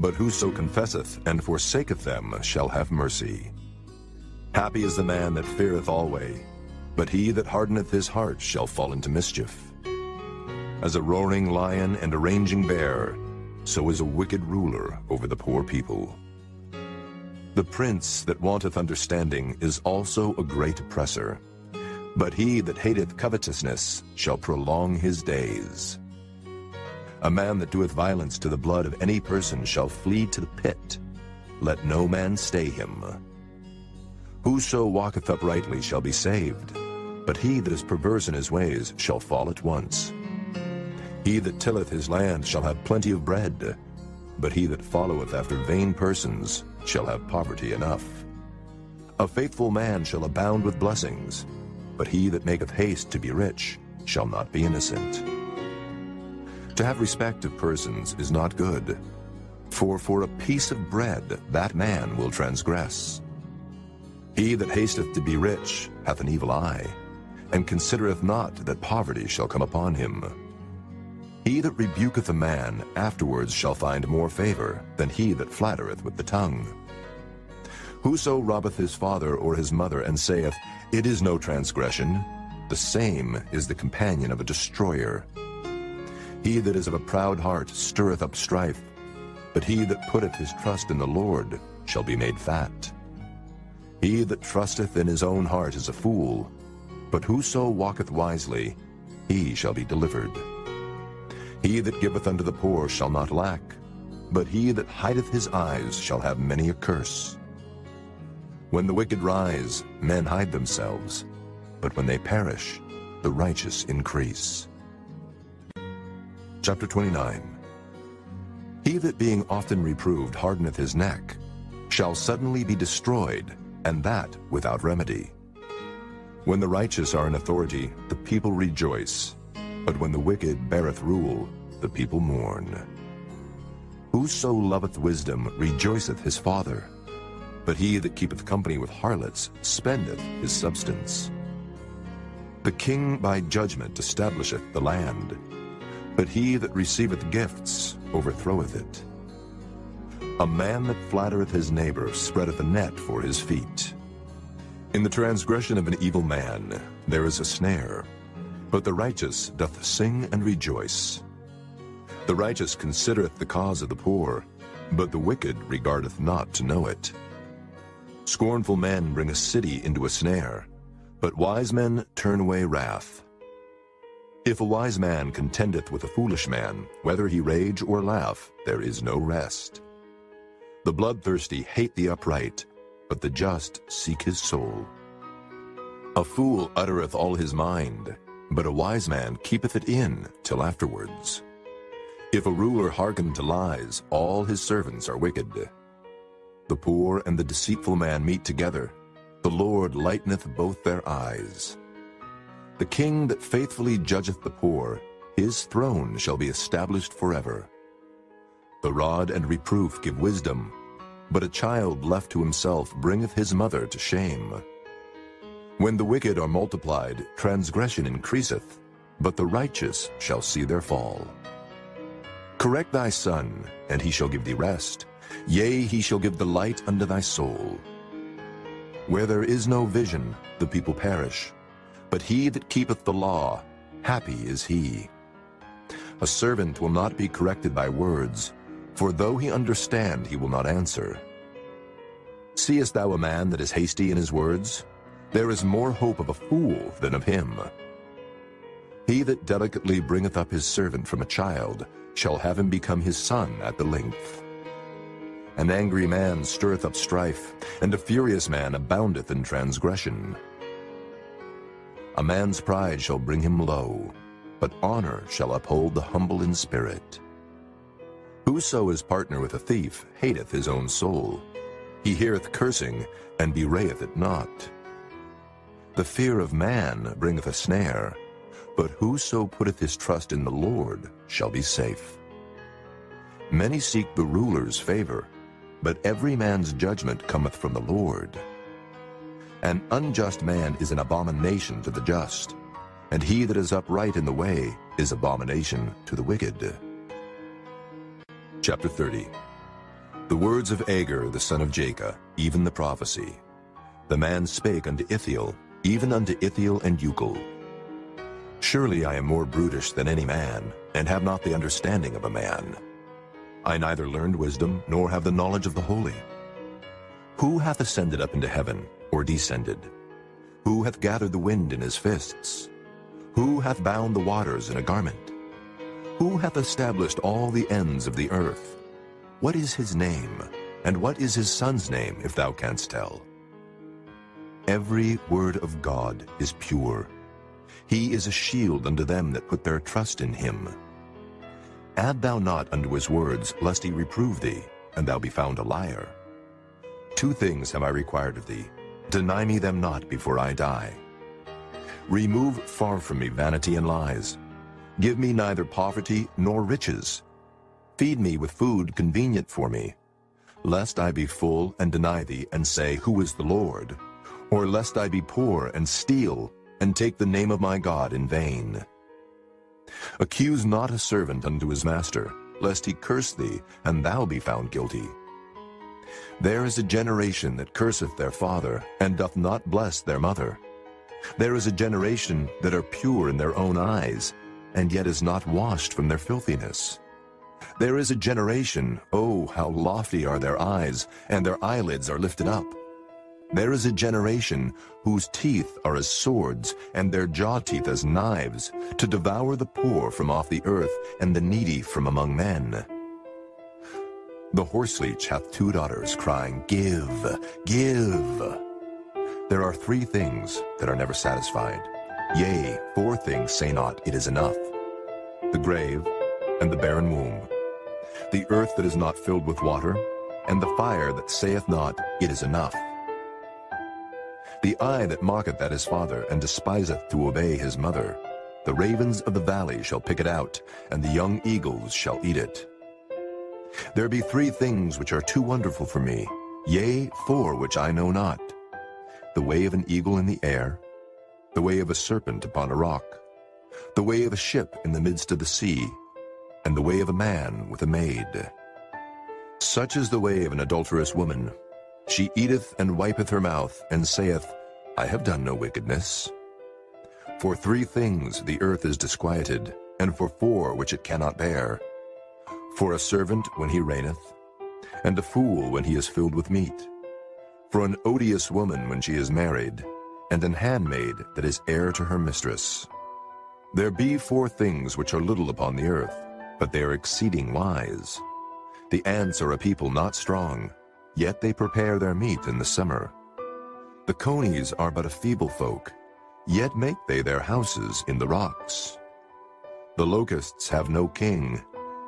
but whoso confesseth and forsaketh them shall have mercy. Happy is the man that feareth alway, but he that hardeneth his heart shall fall into mischief. As a roaring lion and a raging bear, so is a wicked ruler over the poor people. The prince that wanteth understanding is also a great oppressor, But he that hateth covetousness shall prolong his days. A man that doeth violence to the blood of any person shall flee to the pit. Let no man stay him. Whoso walketh uprightly shall be saved, but he that is perverse in his ways shall fall at once. He that tilleth his land shall have plenty of bread, but he that followeth after vain persons shall have poverty enough. A faithful man shall abound with blessings, but he that maketh haste to be rich shall not be innocent. To have respect of persons is not good, for a piece of bread that man will transgress. He that hasteth to be rich hath an evil eye, and considereth not that poverty shall come upon him. He that rebuketh a man afterwards shall find more favor than he that flattereth with the tongue. Whoso robbeth his father or his mother, and saith, It is no transgression, the same is the companion of a destroyer. He that is of a proud heart stirreth up strife, but he that putteth his trust in the Lord shall be made fat. He that trusteth in his own heart is a fool, but whoso walketh wisely, he shall be delivered. He that giveth unto the poor shall not lack, but he that hideth his eyes shall have many a curse. When the wicked rise, men hide themselves, but when they perish, the righteous increase. Chapter 29. He that being often reproved hardeneth his neck shall suddenly be destroyed, and that without remedy. When the righteous are in authority, the people rejoice, but when the wicked beareth rule, the people mourn. Whoso loveth wisdom rejoiceth his father, but he that keepeth company with harlots spendeth his substance. The king by judgment establisheth the land, but he that receiveth gifts overthroweth it. A man that flattereth his neighbor spreadeth a net for his feet. In the transgression of an evil man there is a snare, but the righteous doth sing and rejoice. The righteous considereth the cause of the poor, but the wicked regardeth not to know it. Scornful men bring a city into a snare, but wise men turn away wrath. If a wise man contendeth with a foolish man, whether he rage or laugh, there is no rest. The bloodthirsty hate the upright, but the just seek his soul. A fool uttereth all his mind, but a wise man keepeth it in till afterwards. If a ruler hearken to lies, all his servants are wicked. The poor and the deceitful man meet together. The Lord lighteneth both their eyes. The king that faithfully judgeth the poor, his throne shall be established forever. The rod and reproof give wisdom, but a child left to himself bringeth his mother to shame. When the wicked are multiplied, transgression increaseth, but the righteous shall see their fall. Correct thy son, and he shall give thee rest. Yea, he shall give the light unto thy soul. Where there is no vision, the people perish, but he that keepeth the law, happy is he. A servant will not be corrected by words, for though he understand, he will not answer. Seest thou a man that is hasty in his words? There is more hope of a fool than of him. He that delicately bringeth up his servant from a child shall have him become his son at the length. An angry man stirreth up strife, and a furious man aboundeth in transgression. A man's pride shall bring him low, but honor shall uphold the humble in spirit. Whoso is partner with a thief hateth his own soul. He heareth cursing, and bewrayeth it not. The fear of man bringeth a snare, but whoso putteth his trust in the Lord shall be safe. Many seek the ruler's favor, but every man's judgment cometh from the Lord. An unjust man is an abomination to the just, and he that is upright in the way is abomination to the wicked. Chapter 30. The words of Agur the son of Jacob, even the prophecy. The man spake unto Ithiel, even unto Ithiel and Ucal. Surely I am more brutish than any man, and have not the understanding of a man. I neither learned wisdom, nor have the knowledge of the holy. Who hath ascended up into heaven, or descended? Who hath gathered the wind in his fists? Who hath bound the waters in a garment? Who hath established all the ends of the earth? What is his name, and what is his son's name, if thou canst tell? Every word of God is pure. He is a shield unto them that put their trust in him. Add thou not unto his words, lest he reprove thee, and thou be found a liar. 2 things have I required of thee. Deny me them not before I die. Remove far from me vanity and lies. Give me neither poverty nor riches. Feed me with food convenient for me, lest I be full and deny thee, and say, Who is the Lord? Or lest I be poor and steal, and take the name of my God in vain. Accuse not a servant unto his master, lest he curse thee, and thou be found guilty. There is a generation that curseth their father, and doth not bless their mother. There is a generation that are pure in their own eyes, and yet is not washed from their filthiness. There is a generation, oh, how lofty are their eyes, and their eyelids are lifted up. There is a generation whose teeth are as swords, and their jaw teeth as knives, to devour the poor from off the earth, and the needy from among men. The horseleech hath 2 daughters, crying, Give, give. There are 3 things that are never satisfied. Yea, 4 things say not, It is enough. The grave, and the barren womb, the earth that is not filled with water, and the fire that saith not, It is enough. The eye that mocketh at his father, and despiseth to obey his mother, the ravens of the valley shall pick it out, and the young eagles shall eat it. There be 3 things which are too wonderful for me, yea, 4 which I know not. The way of an eagle in the air, the way of a serpent upon a rock, the way of a ship in the midst of the sea, and the way of a man with a maid. Such is the way of an adulterous woman. She eateth and wipeth her mouth, and saith, I have done no wickedness. For 3 things the earth is disquieted, and for 4 which it cannot bear. For a servant when he reigneth, and a fool when he is filled with meat. For an odious woman when she is married, and an handmaid that is heir to her mistress. There be 4 things which are little upon the earth, but they are exceeding wise. The ants are a people not strong, yet they prepare their meat in the summer. The conies are but a feeble folk, yet make they their houses in the rocks. The locusts have no king,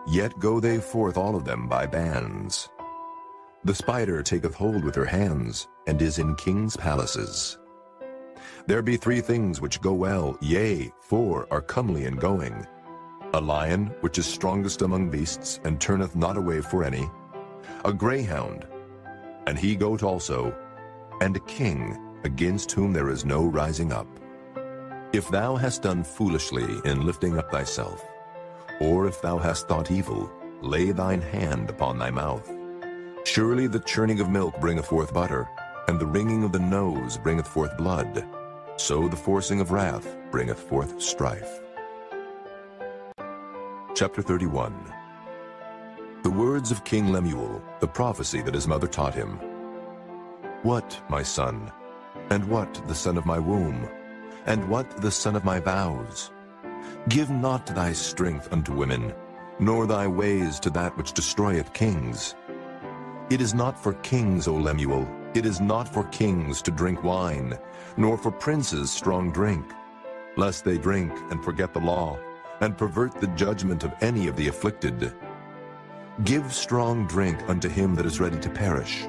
yet go they forth all of them by bands. The spider taketh hold with her hands, and is in kings' palaces. There be 3 things which go well, yea, 4 are comely in going. A lion, which is strongest among beasts, and turneth not away for any. A greyhound, and he goat also, and a king, against whom there is no rising up. If thou hast done foolishly in lifting up thyself, or if thou hast thought evil, lay thine hand upon thy mouth. Surely the churning of milk bringeth forth butter, and the wringing of the nose bringeth forth blood. So the forcing of wrath bringeth forth strife. Chapter 31. The words of King Lemuel, the prophecy that his mother taught him. What, my son, and what the son of my womb, and what the son of my vows? Give not thy strength unto women, nor thy ways to that which destroyeth kings. It is not for kings, O Lemuel, it is not for kings to drink wine, nor for princes strong drink, lest they drink and forget the law, and pervert the judgment of any of the afflicted. Give strong drink unto him that is ready to perish,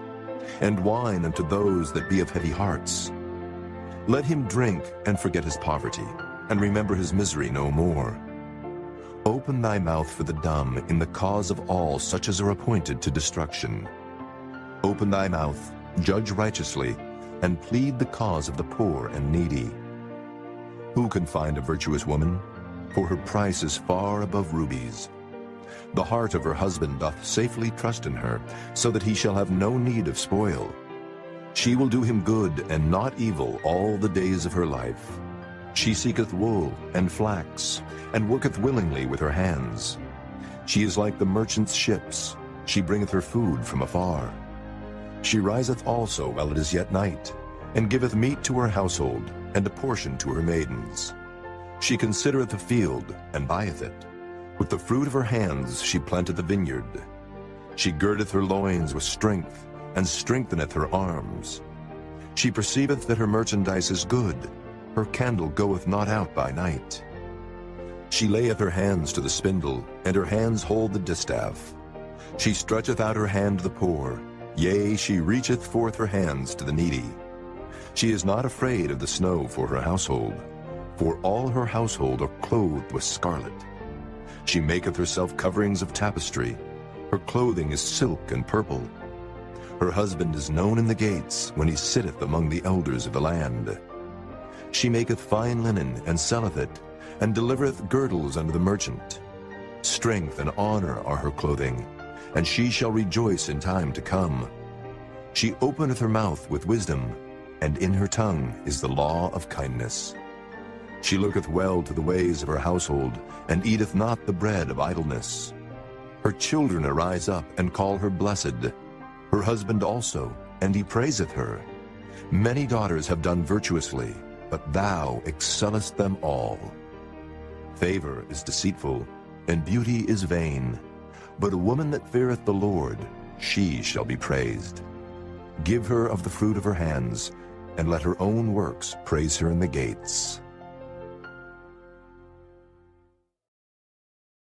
and wine unto those that be of heavy hearts. Let him drink and forget his poverty, and remember his misery no more. Open thy mouth for the dumb in the cause of all such as are appointed to destruction. Open thy mouth, judge righteously, and plead the cause of the poor and needy. Who can find a virtuous woman? For her price is far above rubies. The heart of her husband doth safely trust in her, so that he shall have no need of spoil. She will do him good and not evil all the days of her life. She seeketh wool and flax, and worketh willingly with her hands. She is like the merchant's ships. She bringeth her food from afar. She riseth also while it is yet night, and giveth meat to her household, and a portion to her maidens. She considereth the field, and buyeth it. With the fruit of her hands she planteth a vineyard. She girdeth her loins with strength, and strengtheneth her arms. She perceiveth that her merchandise is good. Her candle goeth not out by night. She layeth her hands to the spindle, and her hands hold the distaff. She stretcheth out her hand to the poor, yea, she reacheth forth her hands to the needy. She is not afraid of the snow for her household, for all her household are clothed with scarlet. She maketh herself coverings of tapestry. Her clothing is silk and purple. Her husband is known in the gates, when he sitteth among the elders of the land. She maketh fine linen, and selleth it, and delivereth girdles unto the merchant. Strength and honor are her clothing, and she shall rejoice in time to come. She openeth her mouth with wisdom, and in her tongue is the law of kindness. She looketh well to the ways of her household, and eateth not the bread of idleness. Her children arise up, and call her blessed. Her husband also, and he praiseth her. Many daughters have done virtuously, but thou excellest them all. Favor is deceitful, and beauty is vain. But a woman that feareth the Lord, she shall be praised. Give her of the fruit of her hands, and let her own works praise her in the gates.